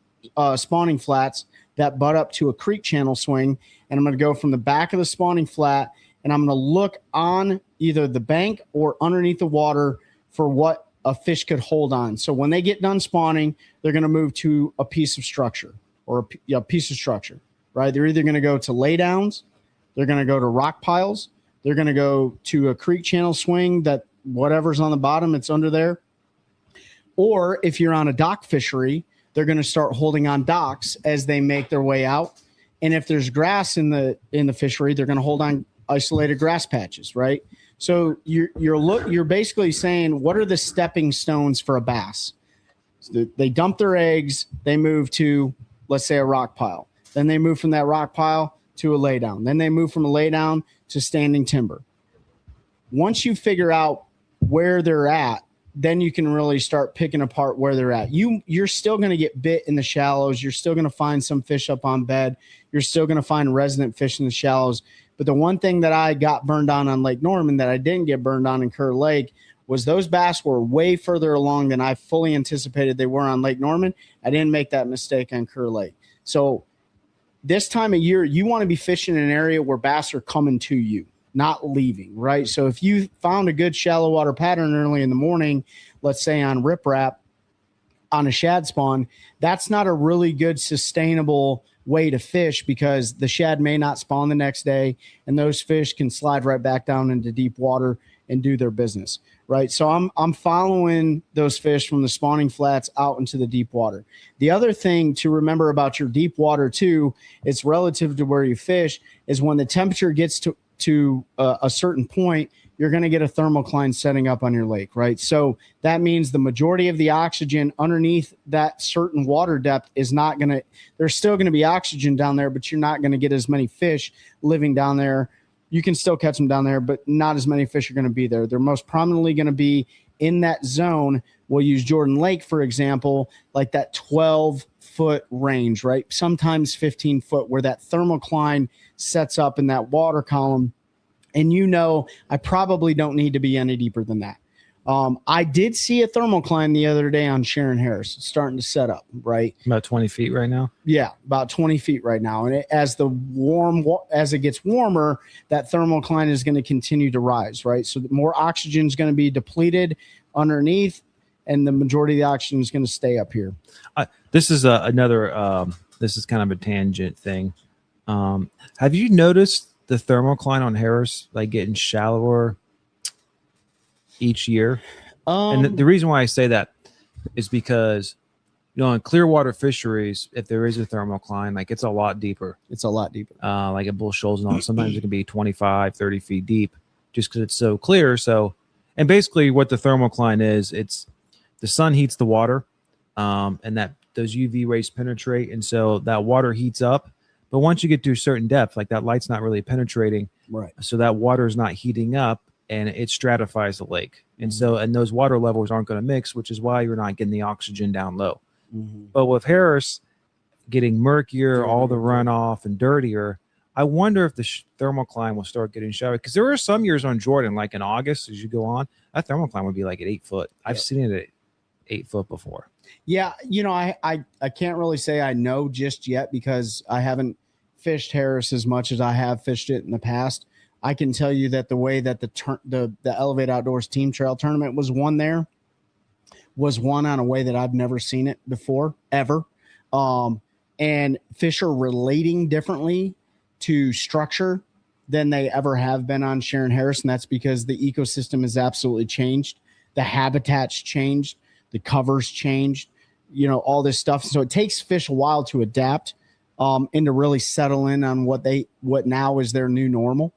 spawning flats that butt up to a creek channel swing, and I'm going to go from the back of the spawning flat, and I'm going to look on either the bank or underneath the water for what a fish could hold on. So when they get done spawning, they're going to move to a piece of structure or a piece of structure, right? They're either going to go to laydowns, they're going to go to rock piles, they're going to go to a creek channel swing that whatever's on the bottom, it's under there. Or if you're on a dock fishery, they're going to start holding on docks as they make their way out. And if there's grass in the fishery, they're going to hold on isolated grass patches, right? So you're basically saying, what are the stepping stones for a bass? So they dump their eggs, they move to, let's say, a rock pile. Then they move from that rock pile to a laydown. Then they move from a laydown to standing timber. Once you figure out where they're at, then you can really start picking apart where they're at. You're still going to get bit in the shallows. You're still going to find some fish up on bed. You're still going to find resident fish in the shallows. But the one thing that I got burned on Lake Norman that I didn't get burned on in Kerr Lake was those bass were way further along than I fully anticipated they were on Lake Norman. I didn't make that mistake on Kerr Lake. So this time of year, you want to be fishing in an area where bass are coming to you, not leaving, right? So if you found a good shallow water pattern early in the morning, let's say on riprap, on a shad spawn, that's not a really good sustainable way to fish, because the shad may not spawn the next day, and those fish can slide right back down into deep water and do their business, right? So I'm following those fish from the spawning flats out into the deep water. The other thing to remember about your deep water too, it's relative to where you fish, is when the temperature gets to a certain point, you're going to get a thermocline setting up on your lake, right? So that means the majority of the oxygen underneath that certain water depth is not going to, there's still going to be oxygen down there, but you're not going to get as many fish living down there. You can still catch them down there, but not as many fish are going to be there. They're most prominently going to be in that zone. We'll use Jordan Lake, for example, like that 12-foot range, right? Sometimes 15-foot, where that thermocline sets up in that water column. And I probably don't need to be any deeper than that. I did see a thermocline the other day on Sharon Harris. It's starting to set up, right? About 20 feet right now? Yeah, about 20 feet right now. And as it gets warmer, that thermocline is going to continue to rise, right? So more oxygen is going to be depleted underneath, and the majority of the oxygen is going to stay up here. This is this is kind of a tangent thing. Have you noticed the thermocline on Harris like getting shallower each year? And the reason why I say that is because, in clear water fisheries, if there is a thermocline, like it's a lot deeper. It's a lot deeper. Like at Bull Shoals and all, sometimes it can be 25, 30 feet deep just because it's so clear. So, and basically what the thermocline is, it's the sun heats the water, and those UV rays penetrate. And so that water heats up. But once you get to a certain depth, like that light's not really penetrating, right? So that water is not heating up, and it stratifies the lake. And and those water levels aren't going to mix, which is why you're not getting the oxygen down low. Mm-hmm. But with Harris getting murkier, all the runoff and dirtier, I wonder if the thermocline will start getting shallower. Because there are some years on Jordan, like in August, as you go on, that thermocline would be like at 8 foot. I've seen it at 8 foot before. Yeah, I can't really say I know just yet, because I haven't fished Harris as much as I have fished it in the past. I can tell you that the way that the Elevate Outdoors Team Trail Tournament was won there was won on a way that I've never seen it before, ever. And fish are relating differently to structure than they ever have been on Sharon Harris, and that's because the ecosystem has absolutely changed. the habitat's changed, the cover's changed, all this stuff. So it takes fish a while to adapt and to really settle in on what now is their new normal.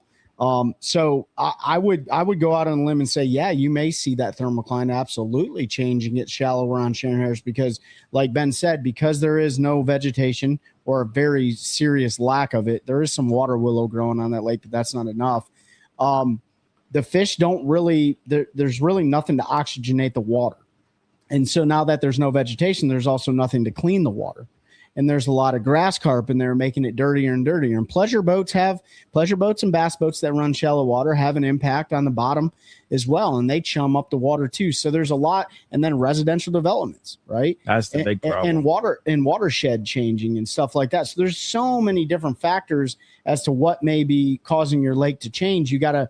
So I would go out on a limb and say, yeah, you may see that thermocline absolutely change and get shallower on Sharon Harris, because like Ben said, because there is no vegetation or a very serious lack of it, there is some water willow growing on that lake, but that's not enough. The fish don't really, there's really nothing to oxygenate the water. And so now that there's no vegetation, there's also nothing to clean the water. And there's a lot of grass carp in there making it dirtier and dirtier. And pleasure boats and bass boats that run shallow water have an impact on the bottom as well. And they chum up the water too. So there's a lot. And then residential developments, right? That's the big problem. And watershed changing and stuff like that. So there's so many different factors as to what may be causing your lake to change. You gotta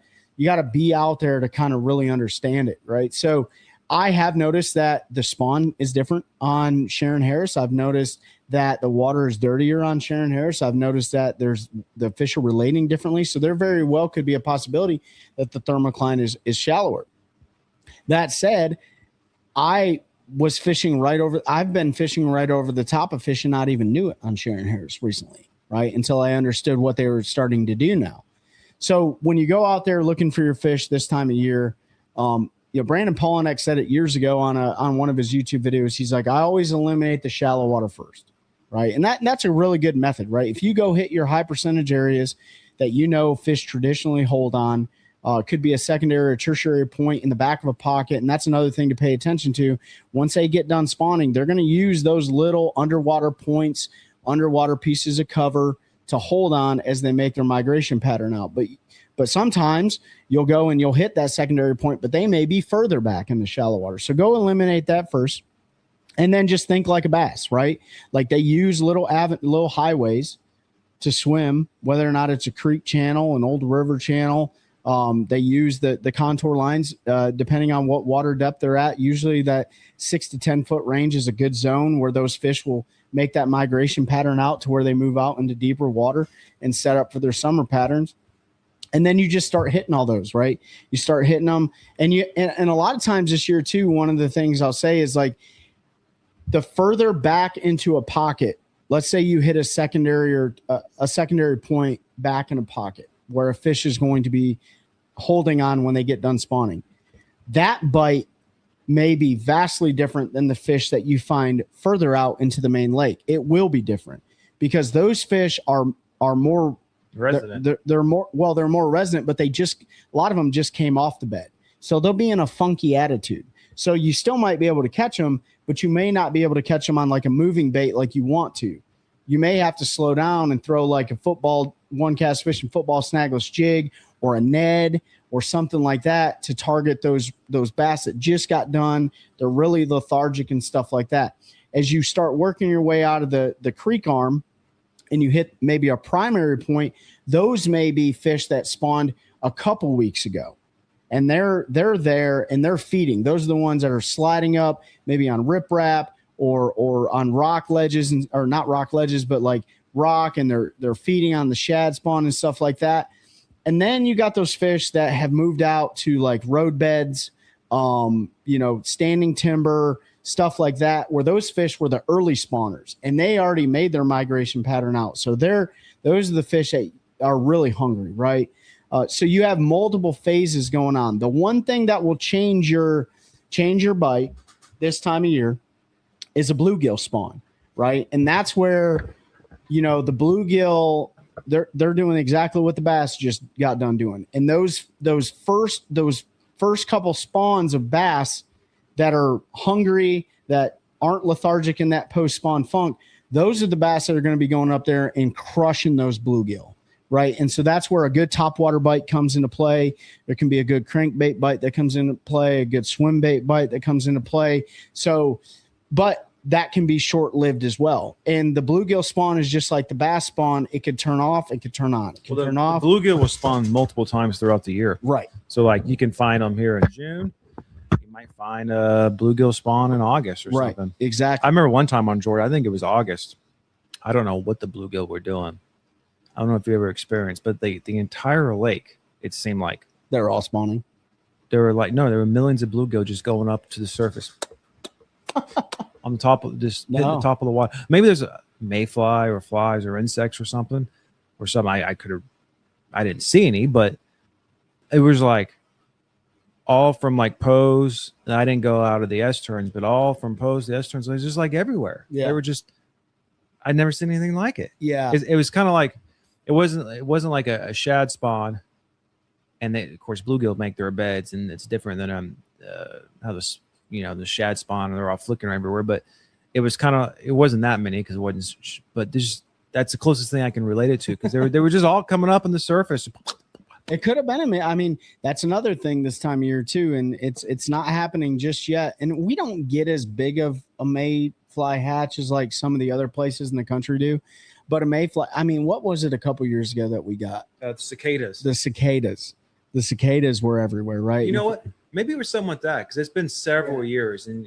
be out there to kind of really understand it, right? So I have noticed that the spawn is different on Sharon Harris. I've noticed that the water is dirtier on Sharon Harris. I've noticed that the fish are relating differently. So there very well could be a possibility that the thermocline is shallower. That said, I've been fishing right over the top of fish and not even knew it on Sharon Harris recently, right? Until I understood what they were starting to do now. So when you go out there looking for your fish this time of year, Brandon Polinek said it years ago on one of his YouTube videos. He's like, I always eliminate the shallow water first, right? And that's a really good method, right? If you go hit your high percentage areas that fish traditionally hold on, could be a secondary or tertiary point in the back of a pocket, and that's another thing to pay attention to. Once they get done spawning, they're going to use those little underwater points, underwater pieces of cover to hold on as they make their migration pattern out. But sometimes you'll go and you'll hit that secondary point, but they may be further back in the shallow water. So go eliminate that first. And then just think like a bass, right? Like they use little highways to swim, whether or not it's a creek channel, an old river channel. They use the contour lines depending on what water depth they're at. Usually that 6 to 10 foot range is a good zone where those fish will make that migration pattern out to where they move out into deeper water and set up for their summer patterns. And then you just start hitting all those, right? You start hitting them. And a lot of times this year too, one of the things I'll say is like the further back into a pocket, let's say you hit a secondary point back in a pocket where a fish is going to be holding on when they get done spawning. That bite may be vastly different than the fish that you find further out into the main lake. It will be different because those fish are more resident. They're more resident, but a lot of them just came off the bed. So they'll be in a funky attitude. So you still might be able to catch them, but you may not be able to catch them on like a moving bait like you want to. You may have to slow down and throw like a OneCast fishing football snagless jig or a Ned or something like that to target those bass that just got done. They're really lethargic and stuff like that. As you start working your way out of the creek arm and you hit maybe a primary point, those may be fish that spawned a couple weeks ago. And they're there and they're feeding. Those are the ones that are sliding up maybe on riprap or on rock ledges, or not rock ledges, but like rock, and they're feeding on the shad spawn and stuff like that. And then you got those fish that have moved out to like road beds, standing timber, stuff like that, where those fish were the early spawners and they already made their migration pattern out. So those are the fish that are really hungry, right? So you have multiple phases going on. The one thing that will change your bite this time of year is a bluegill spawn, right? And that's where, the bluegill, they're doing exactly what the bass just got done doing. And those first couple spawns of bass that are hungry, that aren't lethargic in that post-spawn funk, those are the bass that are going to be going up there and crushing those bluegill, right? And so that's where a good topwater bite comes into play. There can be a good crankbait bite that comes into play, a good swim bait bite that comes into play. So, but that can be short-lived as well. And the bluegill spawn is just like the bass spawn. It could turn off, it could turn on. It could turn off. The bluegill will spawn multiple times throughout the year. Right. So like you can find them here in June. You might find a bluegill spawn in August or something. Exactly. I remember one time on Jordan, I think it was August. I don't know what the bluegill were doing. I don't know if you ever experienced, but the entire lake, it seemed like they're all spawning. there were millions of bluegill just going up to the surface on the top of hitting the top of the water. Maybe there's a mayfly or flies or insects or something. I didn't see any, but it was like all from like Pose. And I didn't go out of the S turns, but all from Pose to S turns. It was just like everywhere. Yeah. They were just, I'd never seen anything like it. Yeah. It was kind of like, it wasn't like a shad spawn. And they, of course, bluegill make their beds, and it's different than how the shad spawn, and they're all flickering everywhere. But it wasn't that many because it wasn't. But that's the closest thing I can relate it to, because they were just all coming up on the surface. It could have been. I mean, that's another thing this time of year too, and it's not happening just yet. And we don't get as big of a mayfly hatch as like some of the other places in the country do. But a mayfly, I mean, what was it a couple years ago that we got? Cicadas. The cicadas were everywhere, right? You know what? Maybe it was something like that, because it's been several years, and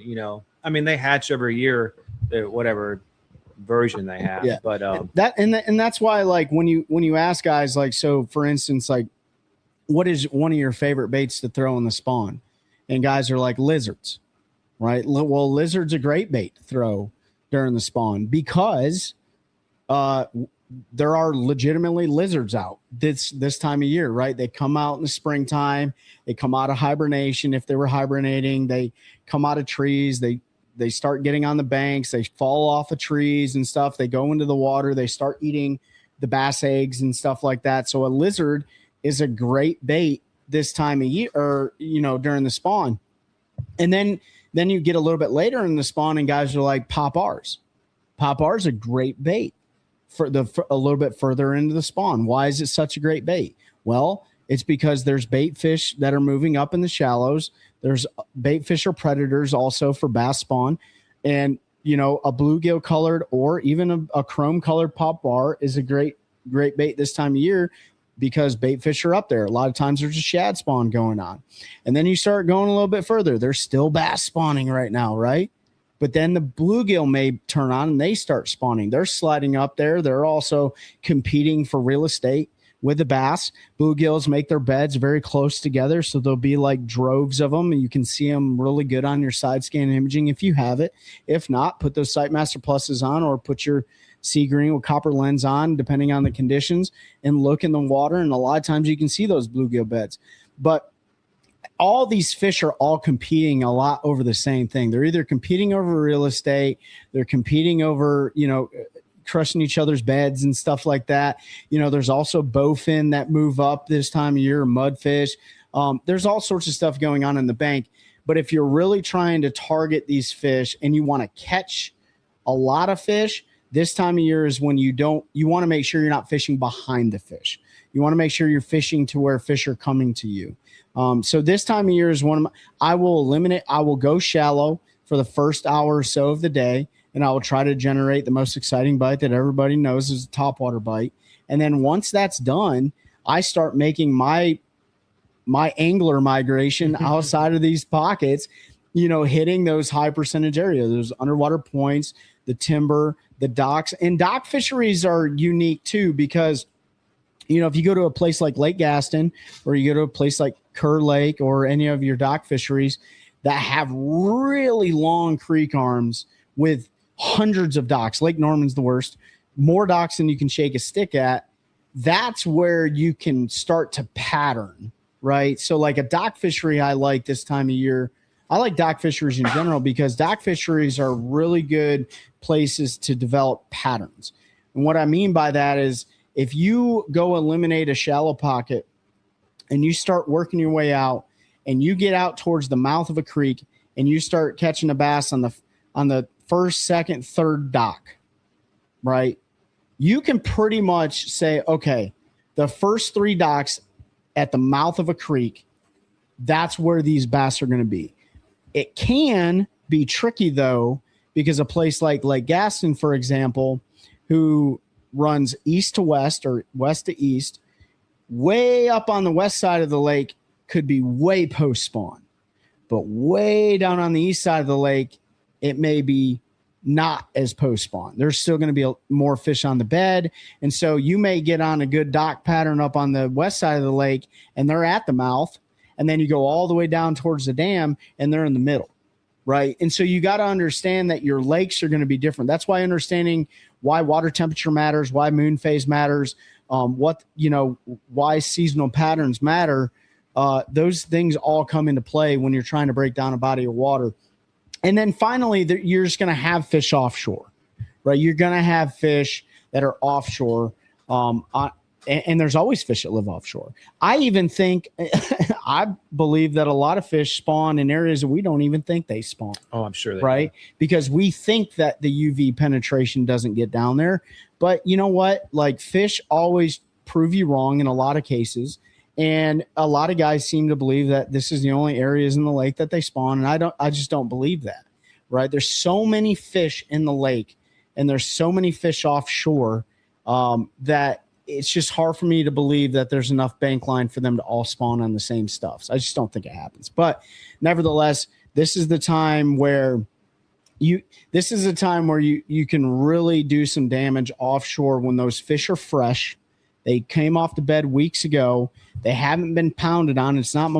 I mean, they hatch every year, whatever version they have. Yeah. But and that's why, like, when you ask guys, like, so for instance, like, what is one of your favorite baits to throw in the spawn? And guys are like, lizards, right? Well, lizards a great bait to throw during the spawn, because there are legitimately lizards out this time of year, right? They come out in the springtime. They come out of hibernation. If they were hibernating, they come out of trees. They start getting on the banks. They fall off of trees and stuff. They go into the water. They start eating the bass eggs and stuff like that. So a lizard is a great bait this time of year, or, during the spawn. And then you get a little bit later in the spawn, and guys are like, pop R's. Pop R's a great bait for a little bit further into the spawn. Why is it such a great bait? Well, it's because there's bait fish that are moving up in the shallows. There's bait fish or predators also for bass spawn. And, a bluegill colored or even a chrome colored pop bar is a great bait this time of year, because bait fish are up there. A lot of times there's a shad spawn going on. And then you start going a little bit further. There's still bass spawning right now, right? But then the bluegill may turn on and they start spawning. They're sliding up there. They're also competing for real estate with the bass. Bluegills make their beds very close together, so there'll be like droves of them, and you can see them really good on your side scan imaging if you have it. If not, put those Sightmaster Pluses on, or put your sea green with copper lens on, depending on the conditions, and look in the water. And a lot of times you can see those bluegill beds. But all these fish are all competing a lot over the same thing. They're either competing over real estate, they're competing over, crushing each other's beds and stuff like that. There's also bowfin that move up this time of year, mudfish. There's all sorts of stuff going on in the bank. But if you're really trying to target these fish and you want to catch a lot of fish, this time of year is when you want to make sure you're not fishing behind the fish. You want to make sure you're fishing to where fish are coming to you. So this time of year is I will go shallow for the first hour or so of the day, and I will try to generate the most exciting bite that everybody knows is a topwater bite. And then once that's done, I start making my angler migration outside of these pockets, hitting those high percentage areas, those underwater points, the timber, the docks. And dock fisheries are unique too, because if you go to a place like Lake Gaston, or you go to a place like Kerr Lake, or any of your dock fisheries that have really long creek arms with hundreds of docks, Lake Norman's the worst, more docks than you can shake a stick at, that's where you can start to pattern, right? So like a dock fishery I like this time of year. I like dock fisheries in general, because dock fisheries are really good places to develop patterns. And what I mean by that is, if you go eliminate a shallow pocket and you start working your way out, and you get out towards the mouth of a creek and you start catching a bass on the first, second, third dock, right? You can pretty much say, okay, the first 3 docks at the mouth of a creek, that's where these bass are going to be. It can be tricky though, because a place like Lake Gaston, for example, who runs east to west or west to east, way up on the west side of the lake could be way post spawn, but way down on the east side of the lake, it may be not as post spawn. There's still going to be more fish on the bed. And so you may get on a good dock pattern up on the west side of the lake, and they're at the mouth. and then you go all the way down towards the dam and they're in the middle. Right. And so you got to understand that your lakes are going to be different. That's why understanding why water temperature matters, why moon phase matters, why seasonal patterns matter. Those things all come into play when you're trying to break down a body of water. And then finally, you're just going to have fish offshore, right? You're going to have fish that are offshore. And there's always fish that live offshore. I even think, I believe that a lot of fish spawn in areas that we don't even think they spawn. Oh, I'm sure. Right? Because we think that the UV penetration doesn't get down there. But you know what? Like, fish always prove you wrong in a lot of cases. And a lot of guys seem to believe that this is the only areas in the lake that they spawn. And I just don't believe that. Right? There's so many fish in the lake and there's so many fish offshore that it's just hard for me to believe that there's enough bank line for them to all spawn on the same stuff. So I just don't think it happens. But nevertheless, this is the time where you can really do some damage offshore when those fish are fresh. They came off the bed weeks ago. They haven't been pounded on. It's not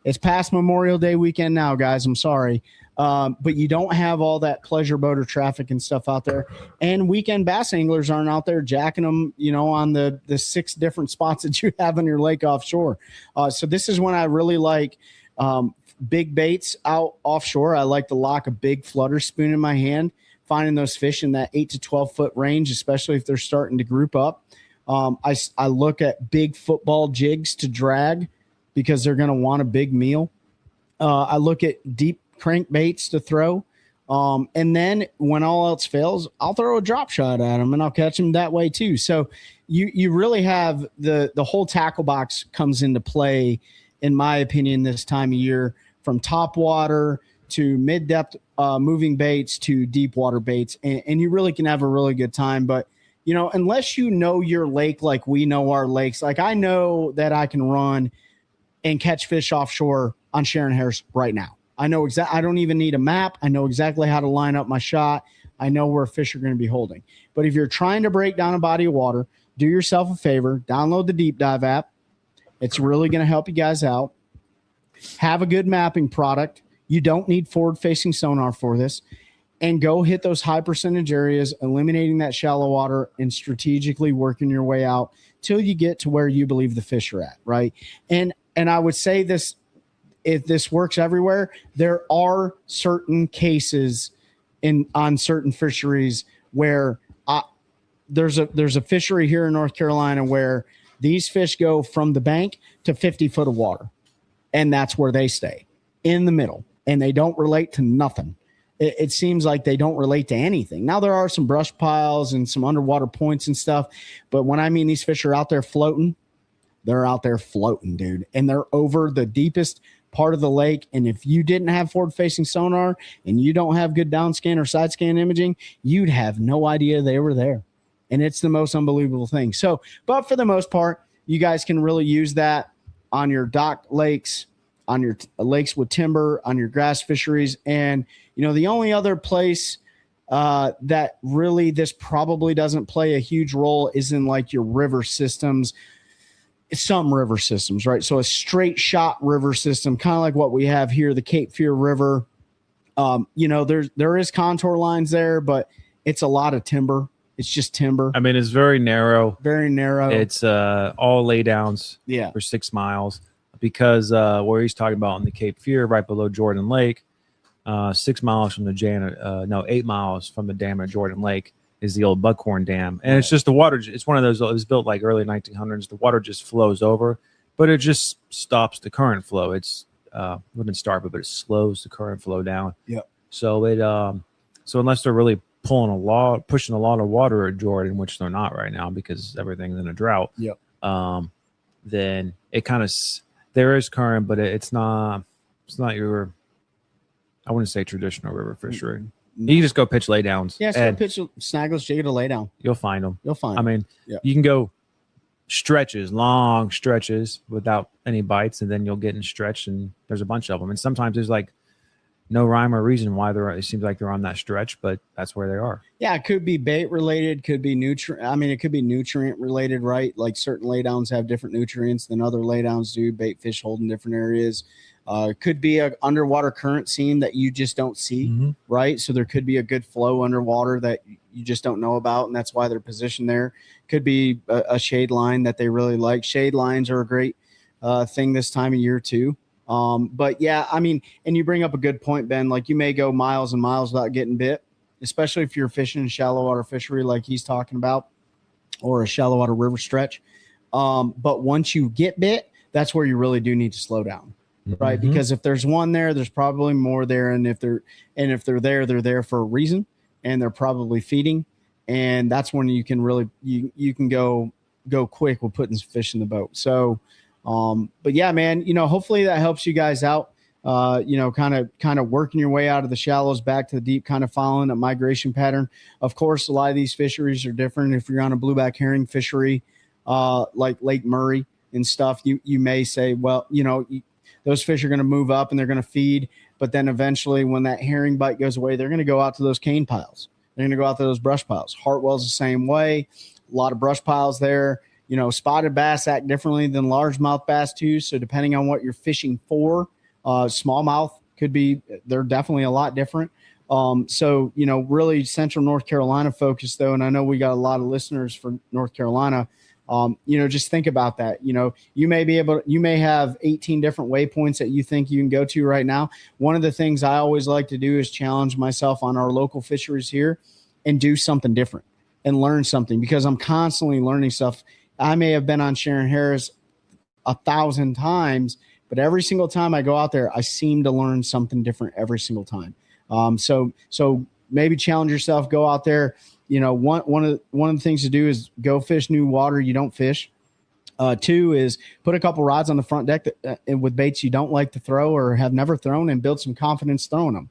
it's past Memorial Day weekend now, guys. I'm sorry. But you don't have all that pleasure boater traffic and stuff out there. And weekend bass anglers aren't out there jacking them, on the 6 different spots that you have on your lake offshore. So this is when I really like big baits out offshore. I like to lock a big flutter spoon in my hand, finding those fish in that 8 to 12 foot range, especially if they're starting to group up. I look at big football jigs to drag because they're going to want a big meal. I look at deep crankbaits to throw. And then when all else fails, I'll throw a drop shot at them and I'll catch them that way too. So you really have the whole tackle box comes into play, in my opinion, this time of year, from top water to mid-depth moving baits to deep water baits. And you really can have a really good time. But, unless you know your lake like we know our lakes, like I know that I can run and catch fish offshore on Sharon Harris right now. I know I don't even need a map. I know exactly how to line up my shot. I know where fish are going to be holding. But if you're trying to break down a body of water, do yourself a favor, download the Deep Dive app. It's really going to help you guys out. Have a good mapping product. You don't need forward-facing sonar for this. And go hit those high percentage areas, eliminating that shallow water and strategically working your way out till you get to where you believe the fish are at, right? And I would say this, if this works everywhere, there are certain cases on certain fisheries where there's a fishery here in North Carolina where these fish go from the bank to 50 foot of water, and that's where they stay, in the middle, and they don't relate to nothing. It seems like they don't relate to anything. Now, there are some brush piles and some underwater points and stuff, but when I mean these fish are out there floating, they're out there floating, dude, and they're over the deepest part of the lake. And if you didn't have forward-facing sonar and you don't have good down scan or side scan imaging, you'd have no idea they were there. And it's the most unbelievable thing. So, but for the most part, you guys can really use that on your dock lakes, on your lakes with timber, on your grass fisheries. And, the only other place that really this probably doesn't play a huge role is in like your river systems. Some river systems, right? So a straight shot river system, kind of like what we have here, the Cape Fear River. There is contour lines there, but it's a lot of timber. It's just timber. I mean, it's very narrow. Very narrow. It's all laydowns for 6 miles because where he's talking about in the Cape Fear, right below Jordan Lake, 6 miles from the 8 miles from the dam at Jordan Lake is the old Buckhorn Dam. And it's just the water. It's one of those, it was built like early 1900s. The water just flows over, but it just stops the current flow. It's wouldn't start, but it slows the current flow down. Yeah. So so unless they're really pushing a lot of water at Jordan, which they're not right now because everything's in a drought. Yep. Then it kind of, there is current, but it's not your, I wouldn't say traditional river fishery. Mm-hmm. You can just go pitch laydowns. Yeah, so pitch snaggles, jig it a lay down. You'll find them. I mean, you can go long stretches without any bites, and then you'll get in stretch, and there's a bunch of them. And sometimes there's like no rhyme or reason why it seems like they're on that stretch, but that's where they are. Yeah, it could be bait related, could be nutrient. I mean, it could be nutrient related, right? Like certain laydowns have different nutrients than other laydowns do. Bait fish hold in different areas. Could be an underwater current seam that you just don't see, right? So there could be a good flow underwater that you just don't know about, and that's why they're positioned there. Could be a shade line that they really like. Shade lines are a great thing this time of year too. But yeah, I mean, and you bring up a good point, Ben. Like you may go miles and miles without getting bit, especially if you're fishing a shallow water fishery like he's talking about, or a shallow water river stretch. But once you get bit, that's where you really do need to slow down, right? Because if there's one there, there's probably more there, and if they're there, they're there for a reason, and they're probably feeding, and that's when you can really you can go quick with putting some fish in the boat. So. But yeah, man, hopefully that helps you guys out, kind of working your way out of the shallows back to the deep, kind of following a migration pattern. Of course, a lot of these fisheries are different. If you're on a blueback herring fishery, like Lake Murray and stuff, you may say, well, those fish are going to move up and they're going to feed, but then eventually when that herring bite goes away, they're going to go out to those cane piles. They're going to go out to those brush piles. Hartwell's the same way. A lot of brush piles there. Spotted bass act differently than largemouth bass too. So depending on what you're fishing for, smallmouth they're definitely a lot different. So, really central North Carolina focused though. And I know we got a lot of listeners for North Carolina. Just think about that. You may have 18 different waypoints that you think you can go to right now. One of the things I always like to do is challenge myself on our local fisheries here and do something different and learn something, because I'm constantly learning stuff. I may have been on Sharon Harris 1,000 times, but every single time I go out there, I seem to learn something different every single time. So maybe challenge yourself, go out there. One of the things to do is go fish new water you don't fish. 2 is put a couple rods on the front deck with baits you don't like to throw or have never thrown, and build some confidence throwing them.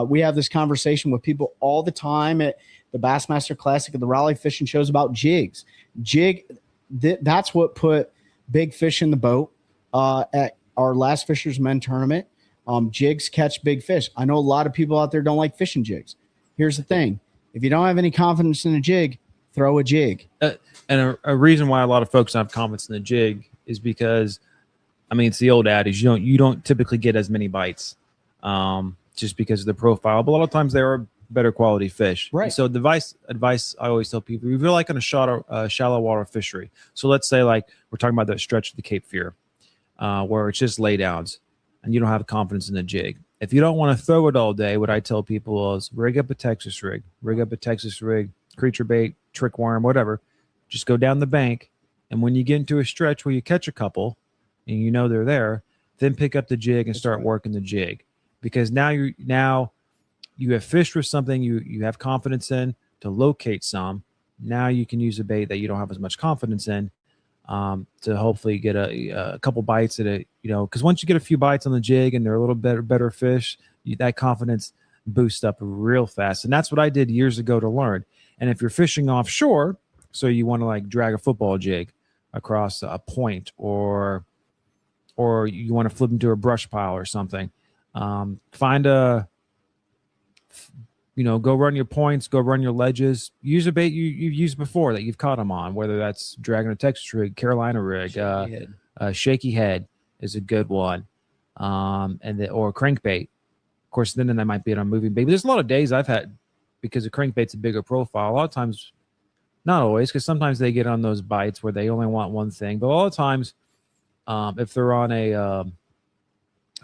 We have this conversation with people all the time at the Bassmaster Classic and the Raleigh fishing shows about jigs. That's what put big fish in the boat at our last Fishermen tournament. Jigs catch big fish. I know a lot of people out there don't like fishing jigs. Here's the thing. If you don't have any confidence in a jig, throw a jig. And a reason why a lot of folks don't have confidence in the jig is because, it's the old adage, you don't typically get as many bites just because of the profile. But a lot of times there are better quality fish. Right. And so the advice I always tell people, if you're like on a shallow water fishery, so let's say like we're talking about that stretch of the Cape Fear, where it's just laydowns and you don't have confidence in the jig. If you don't want to throw it all day, what I tell people is rig up a Texas rig, creature bait, trick worm, whatever. Just go down the bank, and when you get into a stretch where you catch a couple and they're there, then pick up the jig and start working the jig, because now you have fished with something you have confidence in to locate some. Now you can use a bait that you don't have as much confidence in to hopefully get a couple bites at it. Because once you get a few bites on the jig and they're a little better fish, that confidence boosts up real fast. And that's what I did years ago to learn. And if you're fishing offshore, so you want to like drag a football jig across a point, or you want to flip into a brush pile or something, find a go run your points, go run your ledges, use a bait you've used before that you've caught them on, whether that's dragging a Texas rig, Carolina rig, shaky head is a good one. Or crankbait. Of course, then that might be on a moving bait. But there's a lot of days I've had, because the crankbait's a bigger profile. A lot of times, not always, because sometimes they get on those bites where they only want one thing. But a lot of times, if they're on a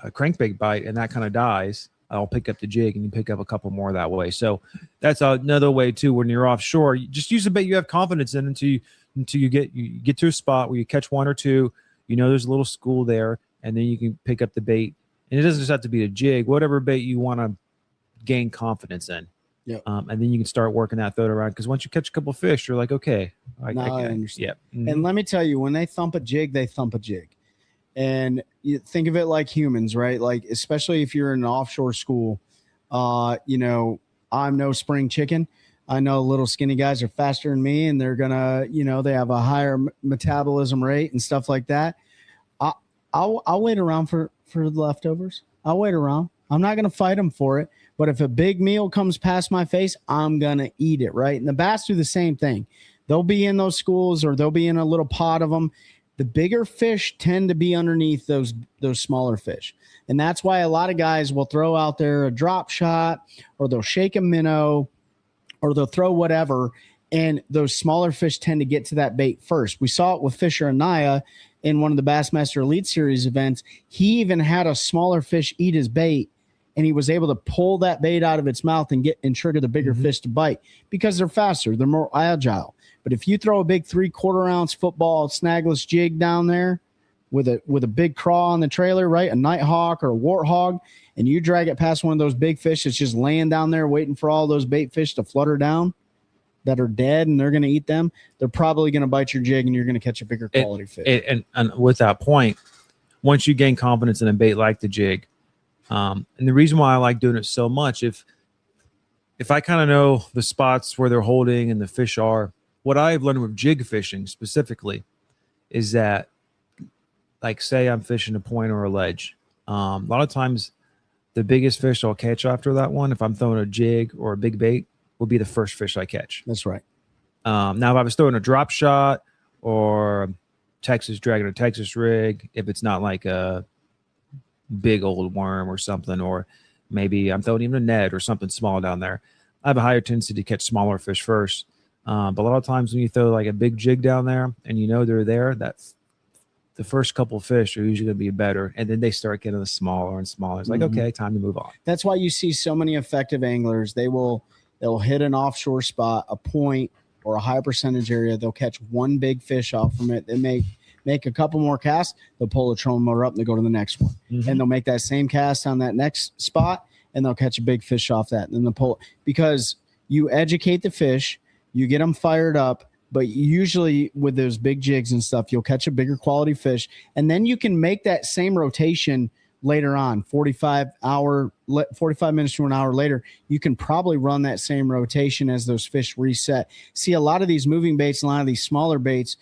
crankbait bite and that kind of dies, I'll pick up the jig and you pick up a couple more that way. So that's another way too. When you're offshore, you just use a bait you have confidence in until you get to a spot where you catch one or two. There's a little school there, and then you can pick up the bait. And it doesn't just have to be a jig, whatever bait you want to gain confidence in. Yep. And then you can start working that throat around, because once you catch a couple fish, you're like, okay, I understand. Yeah. Mm-hmm. And let me tell you, when they thump a jig, they thump a jig. And you think of it like humans, right? Like, especially if you're in an offshore school, I'm no spring chicken. I know little skinny guys are faster than me, and they're gonna, they have a higher metabolism rate and stuff like that. I'll wait around for the leftovers. I'll wait around. I'm not going to fight them for it. But if a big meal comes past my face, I'm going to eat it, right? And the bass do the same thing. They'll be in those schools or they'll be in a little pot of them. The bigger fish tend to be underneath those smaller fish. And that's why a lot of guys will throw out there a drop shot, or they'll shake a minnow, or they'll throw whatever, and those smaller fish tend to get to that bait first. We saw it with Fisher Anaya in one of the Bassmaster Elite Series events. He even had a smaller fish eat his bait, and he was able to pull that bait out of its mouth and trigger the bigger fish to bite because they're faster, they're more agile. But if you throw a big 3/4 ounce football snagless jig down there with a big craw on the trailer, right, a nighthawk or a warthog, and you drag it past one of those big fish that's just laying down there waiting for all those bait fish to flutter down that are dead and they're going to eat them, they're probably going to bite your jig and you're going to catch a bigger quality fish. And with that point, once you gain confidence in a bait like the jig, and the reason why I like doing it so much, if I kind of know the spots where they're holding and the fish are, what I've learned with jig fishing specifically is that, like, say I'm fishing a point or a ledge. A lot of times the biggest fish I'll catch after that one, if I'm throwing a jig or a big bait, will be the first fish I catch. That's right. Now, if I was throwing a drop shot or Texas dragging a Texas rig, if it's not like a big old worm or something, or maybe I'm throwing even a Ned or something small down there, I have a higher tendency to catch smaller fish first. But a lot of times when you throw like a big jig down there and you know they're there, that's the first couple of fish are usually going to be better. And then they start getting the smaller and smaller. It's like, okay, time to move on. That's why you see so many effective anglers. They'll hit an offshore spot, a point or a high percentage area. They'll catch one big fish off from it. They make a couple more casts. They'll pull the trolling motor up and they go to the next one. And they'll make that same cast on that next spot and they'll catch a big fish off that. And then they'll pull, because you educate the fish, you get them fired up, but usually with those big jigs and stuff, you'll catch a bigger quality fish. And then you can make that same rotation later on, 45 minutes to an hour later. You can probably run that same rotation as those fish reset. See, a lot of these moving baits, a lot of these smaller baits,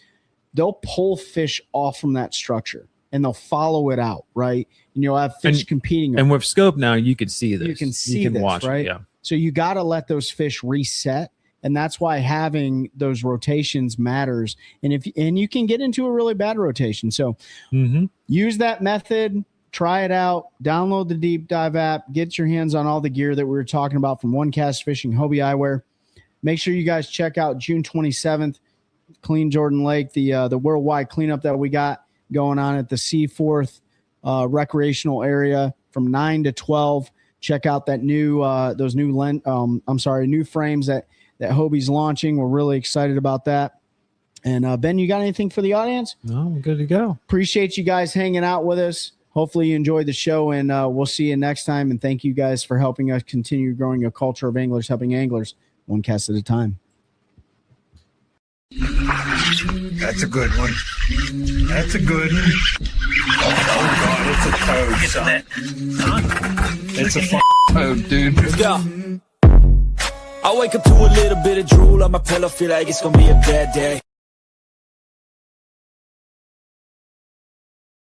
they'll pull fish off from that structure and they'll follow it out, right? And you'll have fish competing. And with scope now, you can see this. You can see this, watch right? it, yeah. So you got to let those fish reset. And that's why having those rotations matters. And you can get into a really bad rotation. So use that method, try it out, download the Deep Dive app, get your hands on all the gear that we were talking about from OneCast Fishing, Hobie Eyewear. Make sure you guys check out June 27th, Clean Jordan Lake, the worldwide cleanup that we got going on at the Seaforth Recreational Area from 9 to 12. Check out that those new frames that Hobie's launching. We're really excited about that. And Ben, you got anything for the audience? No, I'm good to go. Appreciate you guys hanging out with us. Hopefully you enjoyed the show, and we'll see you next time. And thank you guys for helping us continue growing a culture of anglers, helping anglers one cast at a time. That's a good one. That's a good one. Oh God, it's a toad, son. It's a toad, dude. Yeah. I wake up to a little bit of drool on my pillow, feel like it's gonna be a bad day.